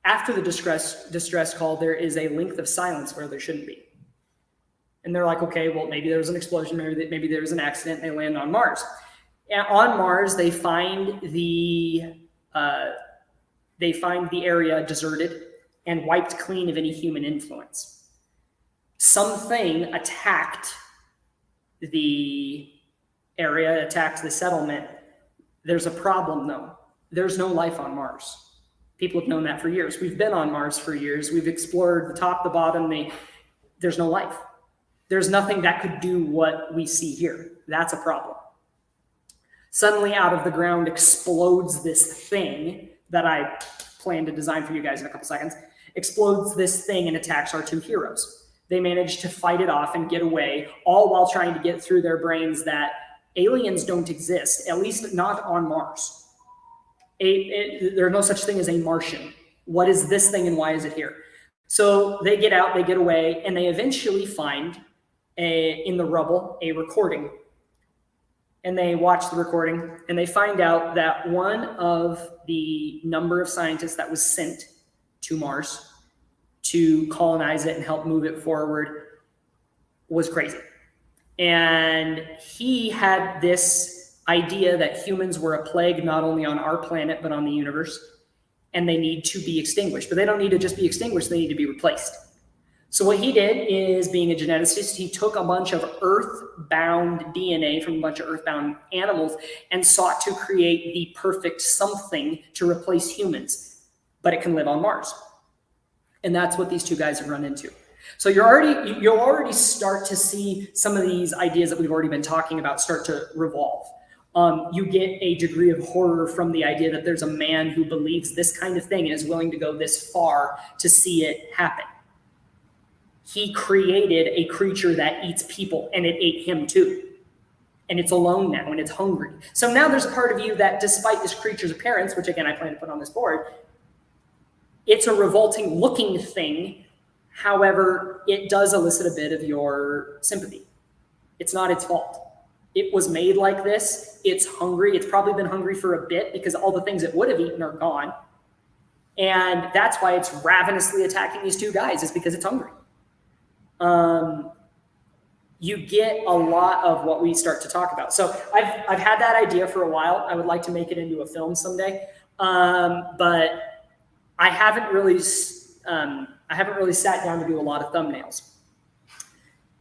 after the distress call, there is a length of silence where there shouldn't be. And they're like, okay, well, maybe there was an explosion, maybe there was an accident, and they land on Mars. And on Mars, they find the area deserted and wiped clean of any human influence. Something attacked the area, attacked the settlement. There's a problem, though. There's no life on Mars. People have known that for years. We've been on Mars for years. We've explored the top, the bottom. There's no life. There's nothing that could do what we see here. That's a problem. Suddenly, out of the ground explodes this thing that I plan to design for you guys in a couple seconds. Explodes this thing and attacks our two heroes. They manage to fight it off and get away, all while trying to get through their brains that aliens don't exist, at least not on Mars. There's no such thing as a Martian. What is this thing and why is it here? So they get out, they get away, and they eventually find in the rubble a recording. And they watch the recording, and they find out that one of the number of scientists that was sent to Mars to colonize it and help move it forward was crazy. And he had this idea that humans were a plague not only on our planet, but on the universe, and they need to be extinguished. But they don't need to just be extinguished, they need to be replaced. So what he did is, being a geneticist, he took a bunch of earth-bound DNA from a bunch of earth-bound animals and sought to create the perfect something to replace humans, but it can live on Mars. And that's what these two guys have run into. So you'll already start to see some of these ideas that we've already been talking about start to revolve. You get a degree of horror from the idea that there's a man who believes this kind of thing and is willing to go this far to see it happen. He created a creature that eats people, and it ate him too. And it's alone now, and it's hungry. So now there's a part of you that, despite this creature's appearance, which again I plan to put on this board, it's a revolting looking thing. However, it does elicit a bit of your sympathy. It's not its fault. It was made like this. It's hungry. It's probably been hungry for a bit because all the things it would have eaten are gone. And that's why it's ravenously attacking these two guys, is because it's hungry. You get a lot of what we start to talk about. So I've had that idea for a while. I would like to make it into a film someday. But I haven't really sat down to do a lot of thumbnails.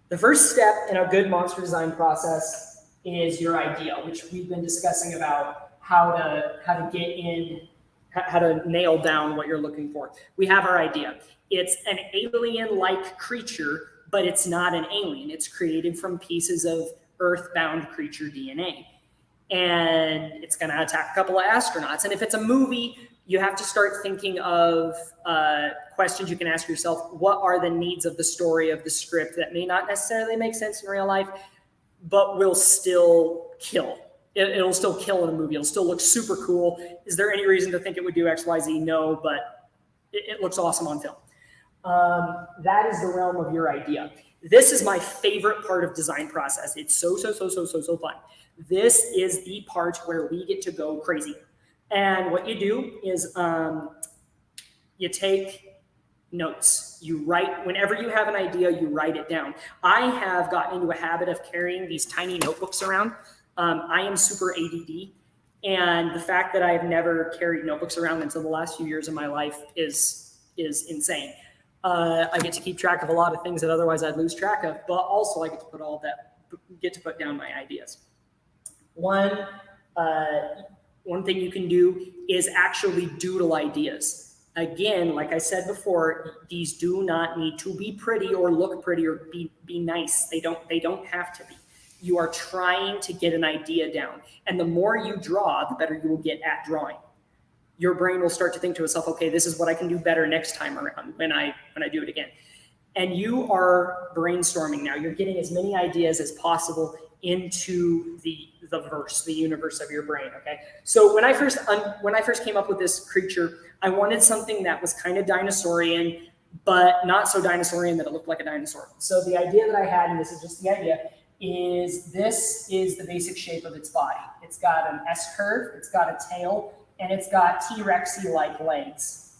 The first step in a good monster design process is your idea, which we've been discussing about how to nail down what you're looking for. We have our idea. It's an alien-like creature, but it's not an alien. It's created from pieces of earth-bound creature DNA. And it's going to attack a couple of astronauts. And if it's a movie, you have to start thinking of questions you can ask yourself. What are the needs of the story, of the script, that may not necessarily make sense in real life, but will still kill? It'll still kill in a movie. It'll still look super cool. Is there any reason to think it would do X, Y, Z? No, but it looks awesome on film. That is the realm of your idea. This is my favorite part of design process. It's so fun. This is the part where we get to go crazy. And what you do is you take notes. You write, whenever you have an idea, you write it down. I have gotten into a habit of carrying these tiny notebooks around. I am super ADD. And the fact that I've never carried notebooks around until the last few years of my life is insane. I get to keep track of a lot of things that otherwise I'd lose track of, but also I get to put down my ideas. One thing you can do is actually doodle ideas. Again, like I said before, these do not need to be pretty or look pretty or be nice. They don't have to be. You are trying to get an idea down. And the more you draw, the better you will get at drawing. Your brain will start to think to itself, okay, this is what I can do better next time around when I do it again. And you are brainstorming now. You're getting as many ideas as possible into the universe of your brain, okay? So when I first came up with this creature, I wanted something that was kind of dinosaurian, but not so dinosaurian that it looked like a dinosaur. So the idea that I had, and this is just the idea, is this is the basic shape of its body. It's got an S-curve, it's got a tail, and it's got T-Rexy-like legs.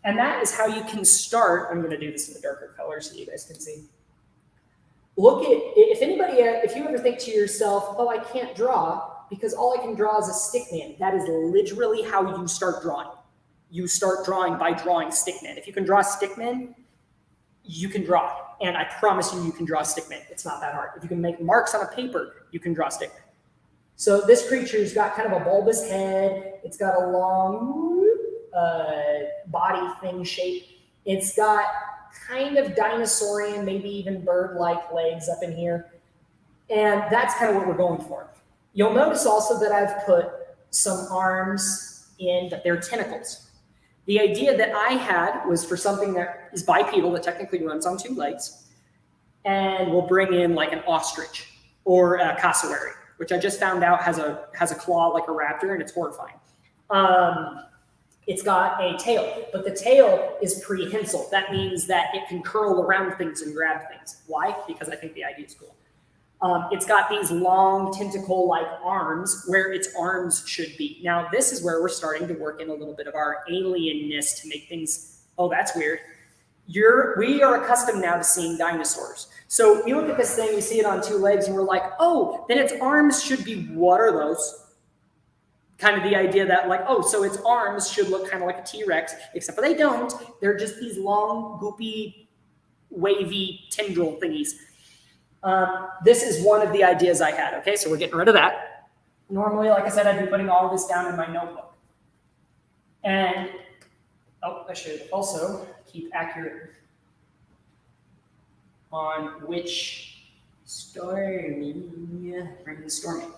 And that is how you can start. I'm going to do this in the darker color so you guys can see. Look at, if you ever think to yourself, oh, I can't draw because all I can draw is a stick man. That is literally how you start drawing. You start drawing by drawing stick man. If you can draw stick man, you can draw. And I promise you can draw stick man. It's not that hard. If you can make marks on a paper, you can draw stick man. So this creature's got kind of a bulbous head. It's got a long body thing shape. It's got kind of dinosaurian, maybe even bird-like legs up in here. And that's kind of what we're going for. You'll notice also that I've put some arms in, that they're tentacles. The idea that I had was for something that is bipedal, that technically runs on two legs, and we'll bring in like an ostrich or a cassowary, which I just found out has a claw like a raptor, and it's horrifying. It's got a tail, but the tail is prehensile. That means that it can curl around things and grab things. Why? Because I think the idea is cool. It's got these long tentacle-like arms where its arms should be. Now, this is where we're starting to work in a little bit of our alienness to make things, oh, that's weird. We are accustomed now to seeing dinosaurs. So we look at this thing, we see it on two legs, and we're like, oh, then its arms should be, what are those? Kind of the idea that like, oh, so its arms should look kind of like a T-Rex, except for they don't. They're just these long, goopy, wavy tendril thingies. This is one of the ideas I had, okay? So we're getting rid of that. Normally, like I said, I'd be putting all of this down in my notebook. And, oh, I should also keep accurate on which brainstorming,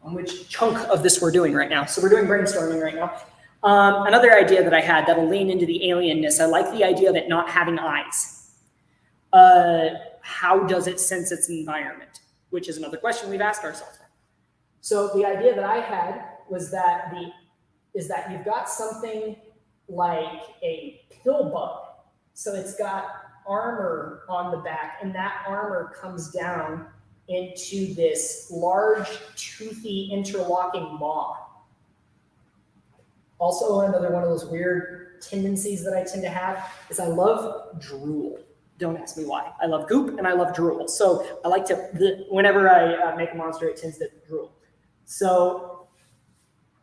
on which chunk of this we're doing right now. So we're doing brainstorming right now. Another idea that I had that'll lean into the alienness, I like the idea of it not having eyes. How does it sense its environment? Which is another question we've asked ourselves. So the idea that I had was that you've got something like a pill bug. So it's got armor on the back, and that armor comes down into this large, toothy, interlocking maw. Also, another one of those weird tendencies that I tend to have is I love drool. Don't ask me why. I love goop and I love drool. So I like to, whenever I make a monster, it tends to drool. So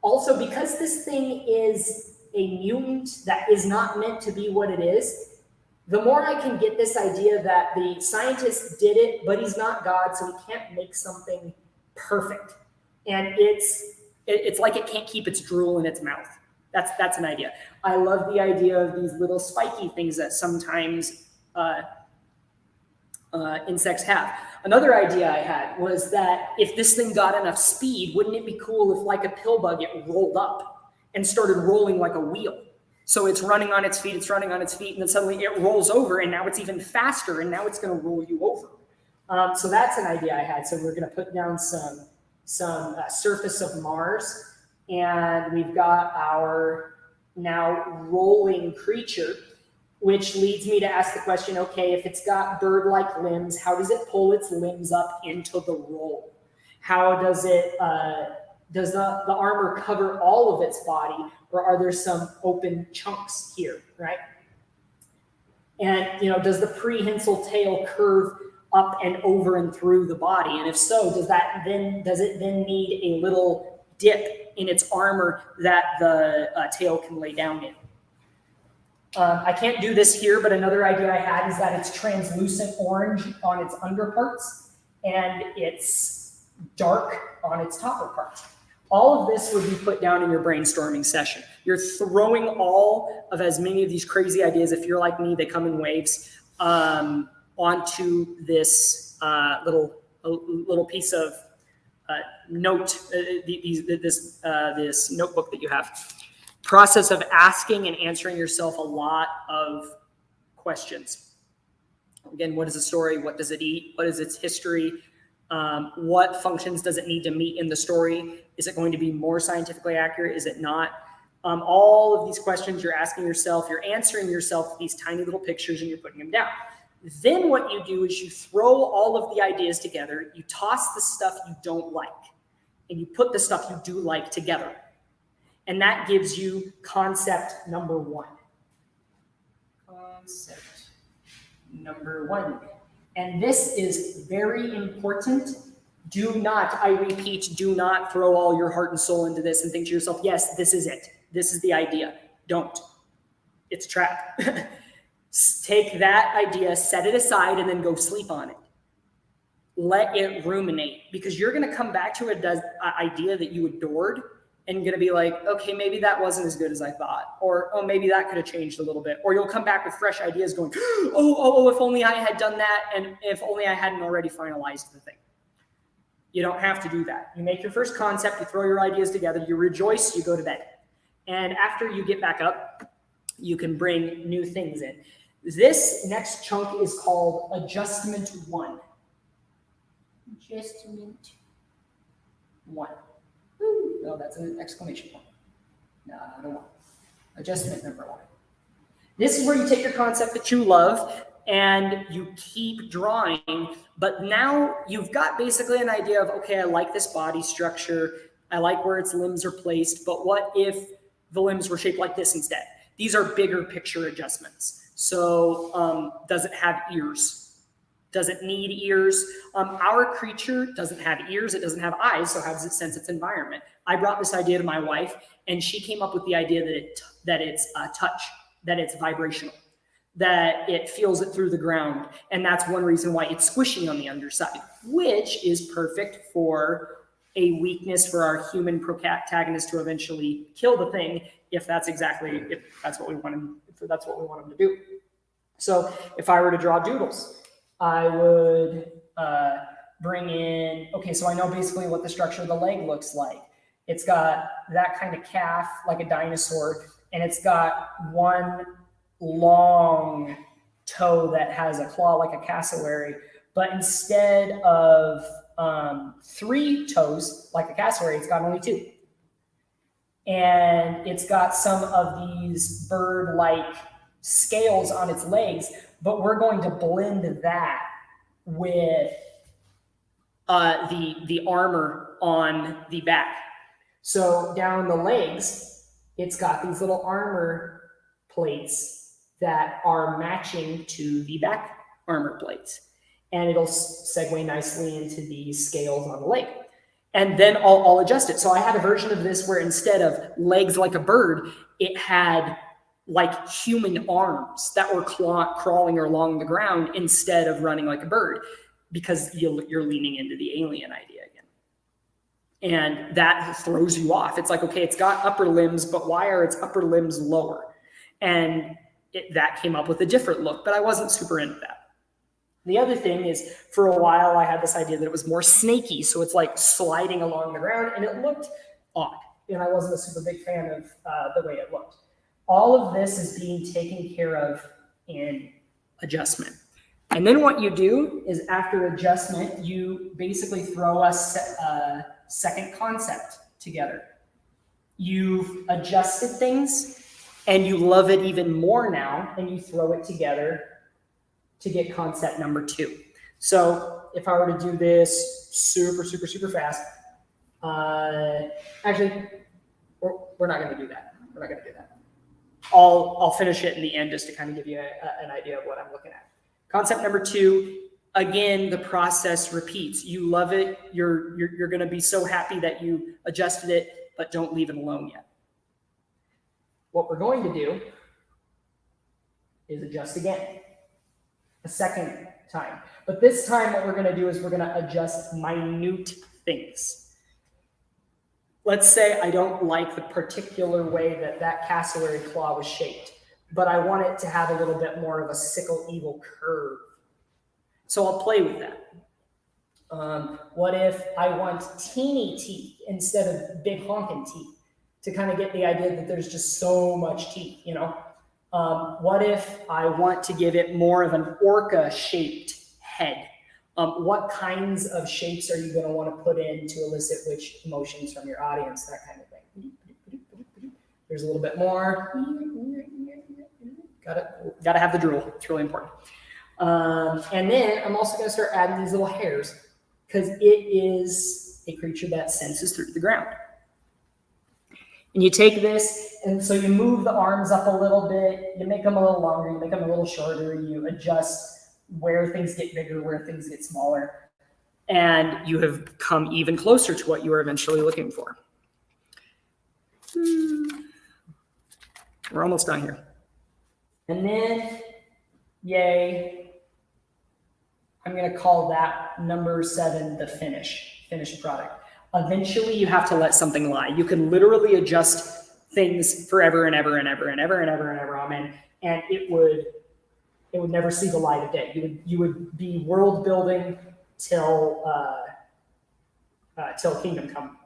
also, because this thing is a mutant that is not meant to be what it is, the more I can get this idea that the scientist did it, but he's not God, so he can't make something perfect. And it's like it can't keep its drool in its mouth. That's an idea. I love the idea of these little spiky things that sometimes insects have. Another idea I had was that if this thing got enough speed, wouldn't it be cool if, like a pill bug, it rolled up and started rolling like a wheel? So it's running on its feet, and then suddenly it rolls over, and now it's even faster, and now it's going to roll you over. So that's an idea I had. So we're going to put down some surface of Mars, and we've got our now rolling creature, which leads me to ask the question, okay, if it's got bird-like limbs, how does it pull its limbs up into the roll? How does it, does the armor cover all of its body, or are there some open chunks here, right? And, does the prehensile tail curve up and over and through the body? And if so, does it then need a little dip in its armor that the tail can lay down in? I can't do this here, but another idea I had is that it's translucent orange on its underparts and it's dark on its topper parts. All of this would be put down in your brainstorming session. You're throwing all of as many of these crazy ideas, if you're like me, they come in waves, onto this little piece of note, this notebook that you have. Process of asking and answering yourself a lot of questions. Again, what is the story? What does it eat? What is its history? What functions does it need to meet in the story? Is it going to be more scientifically accurate? Is it not? All of these questions you're asking yourself, you're answering yourself with these tiny little pictures and you're putting them down. Then what you do is you throw all of the ideas together, you toss the stuff you don't like, and you put the stuff you do like together. And that gives you concept number one. Concept number one. And this is very important. Do not, I repeat, do not throw all your heart and soul into this and think to yourself, yes, this is it. This is the idea. Don't. It's a trap. Take that idea, set it aside, and then go sleep on it. Let it ruminate, because you're going to come back to an idea that you adored and going to be like, okay, maybe that wasn't as good as I thought. Or, oh, maybe that could have changed a little bit. Or you'll come back with fresh ideas going, oh, if only I had done that, and if only I hadn't already finalized the thing. You don't have to do that. You make your first concept, you throw your ideas together, you rejoice, you go to bed. And after you get back up, you can bring new things in. This next chunk is called adjustment 1. Adjustment 1. No, that's an exclamation point. No, no one. Adjustment number 1. This is where you take your concept that you love and you keep drawing, but now you've got basically an idea of, okay, I like this body structure. I like where its limbs are placed, but what if the limbs were shaped like this instead? These are bigger picture adjustments. So does it have ears? Does it need ears? Our creature doesn't have ears. It doesn't have eyes. So how does it sense its environment? I brought this idea to my wife, and she came up with the idea that it's touch, that it's vibrational, that it feels it through the ground. And that's one reason why it's squishy on the underside, which is perfect for a weakness for our human protagonist to eventually kill the thing if that's what we want him to do. So if I were to draw doodles, I would bring in, okay, so I know basically what the structure of the leg looks like. It's got that kind of calf like a dinosaur, and it's got one long toe that has a claw like a cassowary, but instead of 3 toes like a cassowary, it's got only 2. And it's got some of these bird-like scales on its legs, but we're going to blend that with the armor on the back. So down the legs, it's got these little armor plates that are matching to the back armor plates. And it'll segue nicely into the scales on the leg. And then I'll adjust it. So I had a version of this where instead of legs like a bird, it had like human arms that were crawling along the ground instead of running like a bird, because you're leaning into the alien idea again. And that throws you off. It's like, okay, it's got upper limbs, but why are its upper limbs lower? And that came up with a different look, but I wasn't super into that. The other thing is, for a while, I had this idea that it was more snaky. So it's like sliding along the ground, and it looked odd. And I wasn't a super big fan of the way it looked. All of this is being taken care of in adjustment. And then what you do is, after adjustment, you basically throw a second concept together. You've adjusted things, and you love it even more now, and you throw it together to get concept number 2. So if I were to do this super fast, actually, we're not going to do that. We're not going to do that. I'll finish it in the end just to kind of give you an idea of what I'm looking at. Concept number 2, again, the process repeats. You love it. You're going to be so happy that you adjusted it, but don't leave it alone yet. What we're going to do is adjust again. A second time. But this time what we're going to do is we're going to adjust minute things. Let's say I don't like the particular way that cassowary claw was shaped, but I want it to have a little bit more of a sickle eagle curve. So I'll play with that. What if I want teeny teeth instead of big honking teeth, to kind of get the idea that there's just so much teeth, you know? What if I want to give it more of an orca-shaped head? What kinds of shapes are you going to want to put in to elicit which emotions from your audience, that kind of thing. There's a little bit more. Got to have the drool. It's really important. And then I'm also going to start adding these little hairs, because it is a creature that senses through the ground. And you take this, and so you move the arms up a little bit, you make them a little longer, you make them a little shorter, you adjust where things get bigger, where things get smaller, and you have come even closer to what you were eventually looking for. We're almost done here. And then, yay, I'm going to call that number 7 the finished product. Eventually, you have to let something lie. You can literally adjust things forever and ever and ever and ever and ever and ever, amen, and it would never see the light of day. You would be world building till Kingdom Come.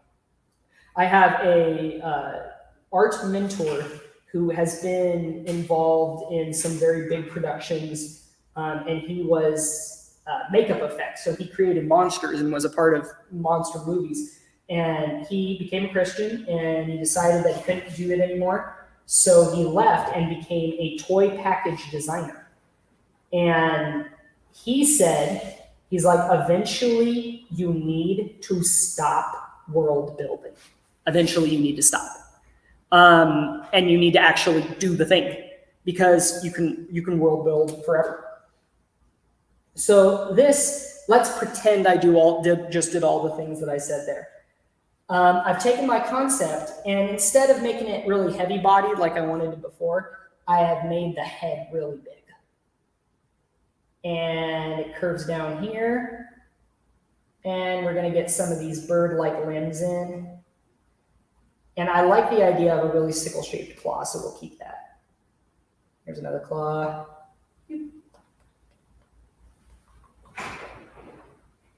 I have a art mentor who has been involved in some very big productions, and he was makeup effects. So he created monsters and was a part of monster movies. And he became a Christian, and he decided that he couldn't do it anymore. So he left and became a toy package designer. And he said, he's like, eventually you need to stop world building. Eventually you need to stop. And you need to actually do the thing, because you can world build forever. So let's pretend I just did all the things that I said there. I've taken my concept, and instead of making it really heavy bodied like I wanted it before, I have made the head really big. And it curves down here. And we're going to get some of these bird-like limbs in. And I like the idea of a really sickle-shaped claw, so we'll keep that. Here's another claw.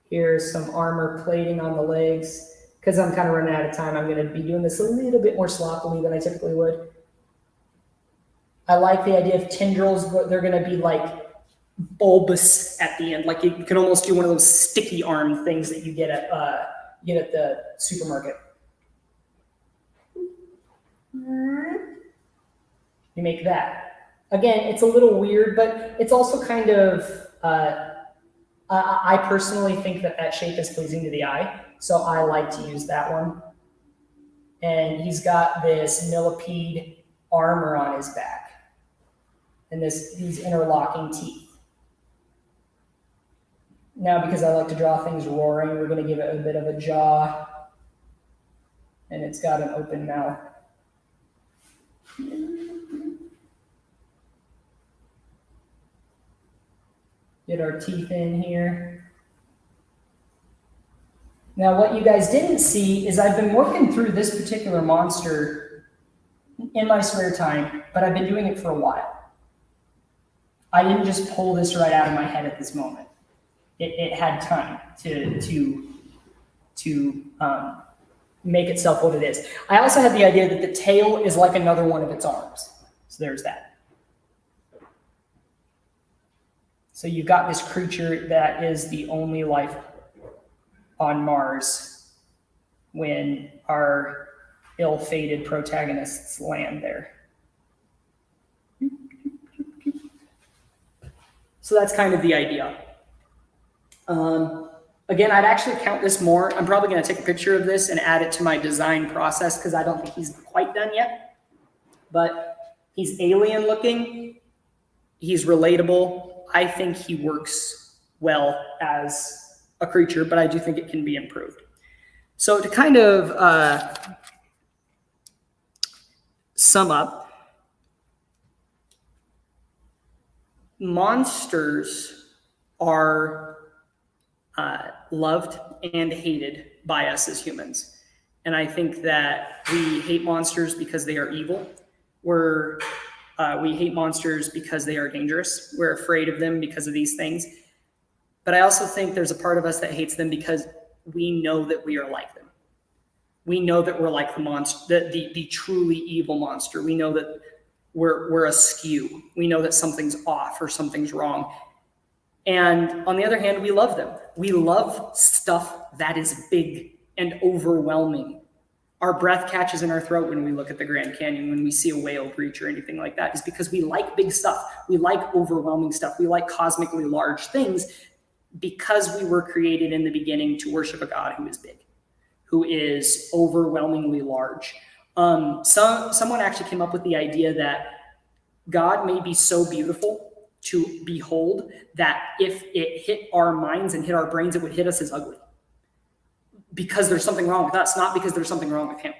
Here's some armor plating on the legs. Because I'm kind of running out of time, I'm going to be doing this a little bit more sloppily than I typically would. I like the idea of tendrils, but they're going to be like bulbous at the end. Like you can almost do one of those sticky arm things that you get at the supermarket. You make that. Again, it's a little weird, but it's also kind of, I personally think that shape is pleasing to the eye. So I like to use that one. And he's got this millipede armor on his back. And these interlocking teeth. Now, because I like to draw things roaring, we're going to give it a bit of a jaw. And it's got an open mouth. Get our teeth in here. Now, what you guys didn't see is I've been working through this particular monster in my spare time, but I've been doing it for a while. I didn't just pull this right out of my head at this moment. It had time to make itself what it is. I also had the idea that the tail is like another one of its arms. So there's that. So you've got this creature that is the only life on Mars when our ill-fated protagonists land there. So that's kind of the idea. Again, I'd actually count this more. I'm probably going to take a picture of this and add it to my design process because I don't think he's quite done yet. But he's alien looking. He's relatable. I think he works well as a creature, but I do think it can be improved. So to kind of sum up, monsters are loved and hated by us as humans. And I think that we hate monsters because they are evil. We hate monsters because they are dangerous. We're afraid of them because of these things. But I also think there's a part of us that hates them because we know that we are like them. We know that we're like the monster, the truly evil monster. We know that we're askew. We know that something's off or something's wrong. And on the other hand, we love them. We love stuff that is big and overwhelming. Our breath catches in our throat when we look at the Grand Canyon, when we see a whale breach or anything like that, is because we like big stuff. We like overwhelming stuff. We like cosmically large things because we were created in the beginning to worship a God who is big, who is overwhelmingly large. Someone actually came up with the idea that God may be so beautiful to behold that if it hit our minds and hit our brains, it would hit us as ugly. Because there's something wrong with us, not because there's something wrong with him.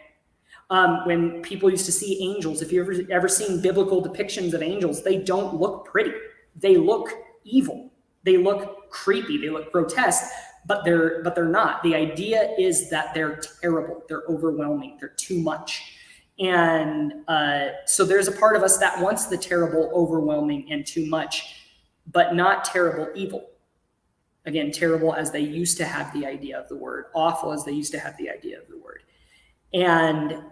When people used to see angels, if you've ever seen biblical depictions of angels, they don't look pretty. They look evil. They look creepy. They look grotesque, but they're not. The idea is that they're terrible. They're overwhelming. They're too much. And so there's a part of us that wants the terrible, overwhelming, and too much, but not terrible evil. Again, terrible as they used to have the idea of the word, awful as they used to have the idea of the word. And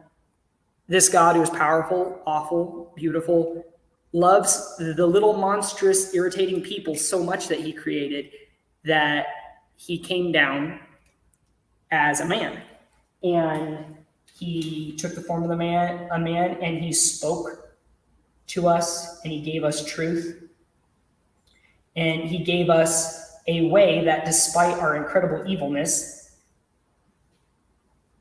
This God who is powerful, awful, beautiful, loves the little monstrous, irritating people so much that he created that he came down as a man. And he took the form of a man, and he spoke to us, and he gave us truth. And he gave us a way that, despite our incredible evilness,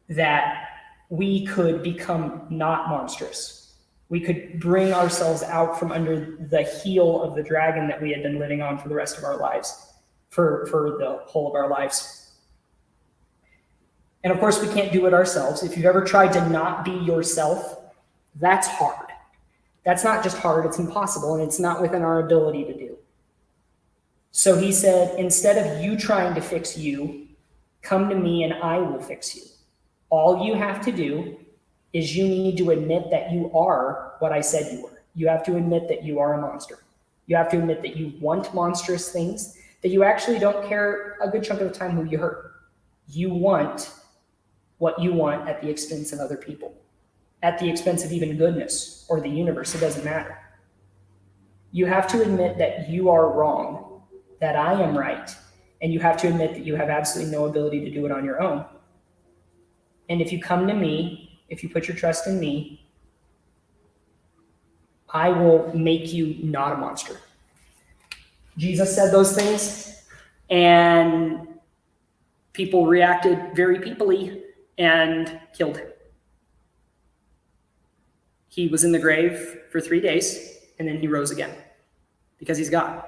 that we could become not monstrous. We could bring ourselves out from under the heel of the dragon that we had been living on for the rest of our lives, for the whole of our lives. And of course, we can't do it ourselves. If you've ever tried to not be yourself, that's hard. That's not just hard, it's impossible, and it's not within our ability to do. So he said, instead of you trying to fix you, come to me and I will fix you. All you have to do is you need to admit that you are what I said you were. You have to admit that you are a monster. You have to admit that you want monstrous things, that you actually don't care a good chunk of the time who you hurt. You want what you want at the expense of other people, at the expense of even goodness or the universe. It doesn't matter. You have to admit that you are wrong, that I am right, and you have to admit that you have absolutely no ability to do it on your own. And if you come to me, if you put your trust in me, I will make you not a monster. Jesus said those things, and people reacted very peoply and killed him. He was in the grave for 3 days, and then he rose again because he's God.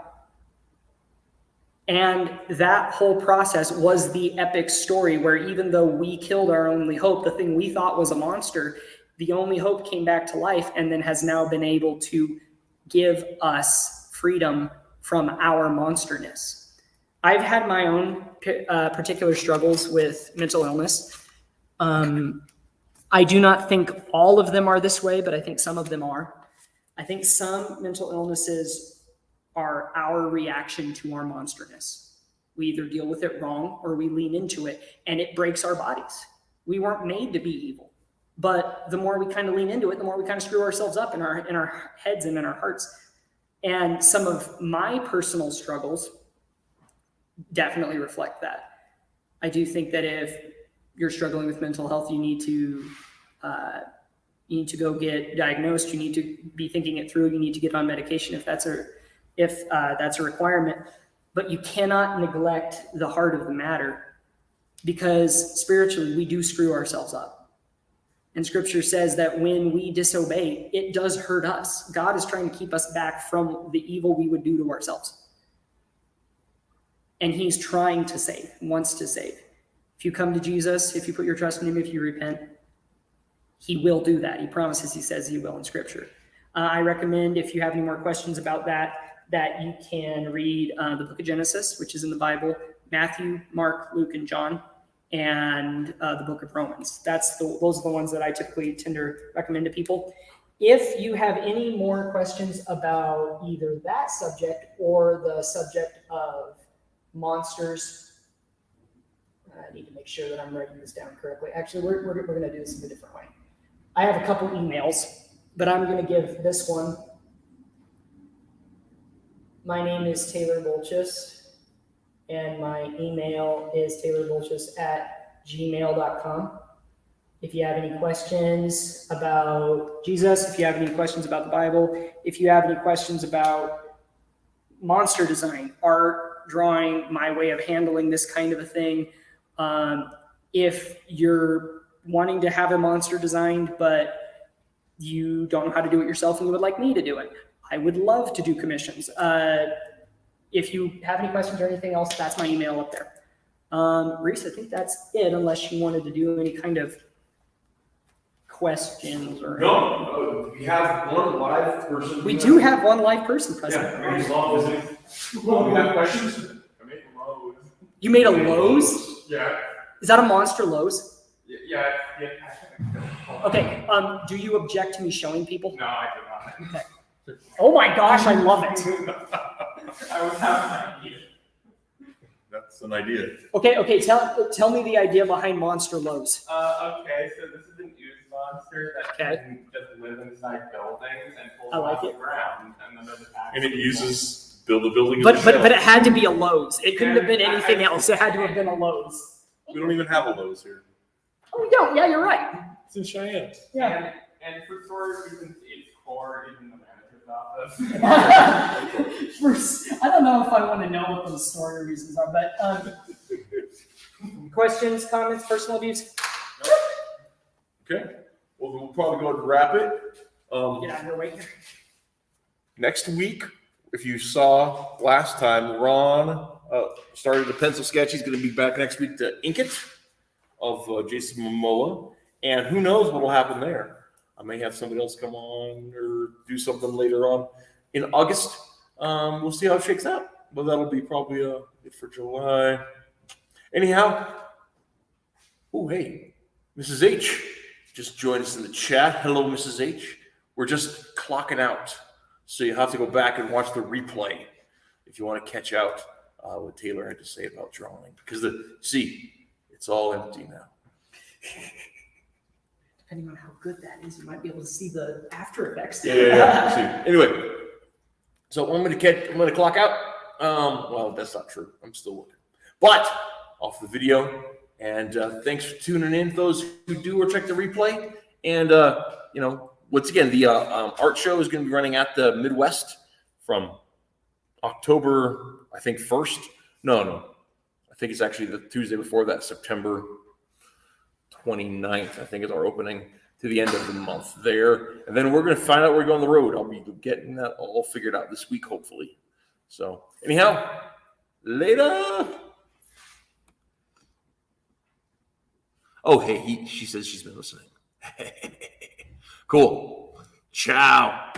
And that whole process was the epic story where, even though we killed our only hope, the thing we thought was a monster, the only hope came back to life and then has now been able to give us freedom from our monsterness. I've had my own particular struggles with mental illness. I do not think all of them are this way, but I think some of them are. I think some mental illnesses are our reaction to our monsterness. We either deal with it wrong or we lean into it, and it breaks our bodies. We weren't made to be evil, but the more we kind of lean into it, the more we kind of screw ourselves up in our heads and in our hearts. And some of my personal struggles definitely reflect that. I do think that if you're struggling with mental health, you need to go get diagnosed. You need to be thinking it through. You need to get on medication if that's a requirement. But you cannot neglect the heart of the matter, because spiritually we do screw ourselves up. And scripture says that when we disobey, it does hurt us. God is trying to keep us back from the evil we would do to ourselves. And he's trying to save, wants to save. If you come to Jesus, if you put your trust in him, if you repent, he will do that. He promises, he says he will in scripture. I recommend, if you have any more questions about that you can read the book of Genesis, which is in the Bible, Matthew, Mark, Luke, and John, and the book of Romans. Those are the ones that I typically tend to recommend to people. If you have any more questions about either that subject or the subject of monsters, I need to make sure that I'm writing this down correctly. Actually, we're going to do this in a different way. I have a couple emails, but I'm going to give this one. My name is Taylor Boltjes, and my email is taylorboltjes@gmail.com. If you have any questions about Jesus, if you have any questions about the Bible, if you have any questions about monster design, art, drawing, my way of handling this kind of a thing, if you're wanting to have a monster designed, but you don't know how to do it yourself and you would like me to do it, I would love to do commissions. If you have any questions or anything else, that's my email up there. Reese, I think that's it, unless you wanted to do any kind of questions or No, we have one live person. We do have one live person present. Yeah, as long as we have questions. I made Lowe's. You made a Lowe's? Yeah. Is that a monster Lowe's? Yeah. Okay. Do you object to me showing people? No, I do not. Okay. Oh my gosh, I love it. I was having an idea. That's an idea. Okay. Tell me the idea behind monster lows. Okay, so this is an ooze monster that Okay. can just live inside buildings and pull I like off the it. ground, and then there's attacks. And it uses build a building. But in the shell. it had to be a Lowe's. It couldn't have been anything else. It had to have been a Lowe's. We don't even have a Lowe's here. Oh, we don't. Yeah, you're right. It's in Cheyenne. Yeah. And for storage reasons, it's core in the manager's office. I don't know if I want to know what those story reasons are, but questions, comments, personal views? Okay. Well, we'll probably go ahead and wrap it. Yeah, no wait here. Next week, if you saw last time, Ron started a pencil sketch. He's going to be back next week to ink it of Jason Momoa. And who knows what will happen there. I may have somebody else come on or do something later on in August. We'll see how it shakes out. But that'll be probably it for July. Anyhow, oh, hey, Mrs. H just joined us in the chat. Hello, Mrs. H. We're just clocking out. So you have to go back and watch the replay if you want to catch out what Taylor had to say about drawing. Because it's all empty now. Depending on how good that is, you might be able to see the after effects. Yeah. See. Anyway, so I'm gonna clock out. Well, that's not true. I'm still looking. But off the video. And thanks for tuning in. Those who do or check the replay. And once again, the art show is going to be running at the Midwest from October, I think 1st. No. I think it's actually the Tuesday before that, September 29th, I think is our opening to the end of the month there. And then we're going to find out where we go on the road. I'll be getting that all figured out this week, hopefully. So anyhow, later. Oh, hey, she says she's been listening. Cool. Ciao.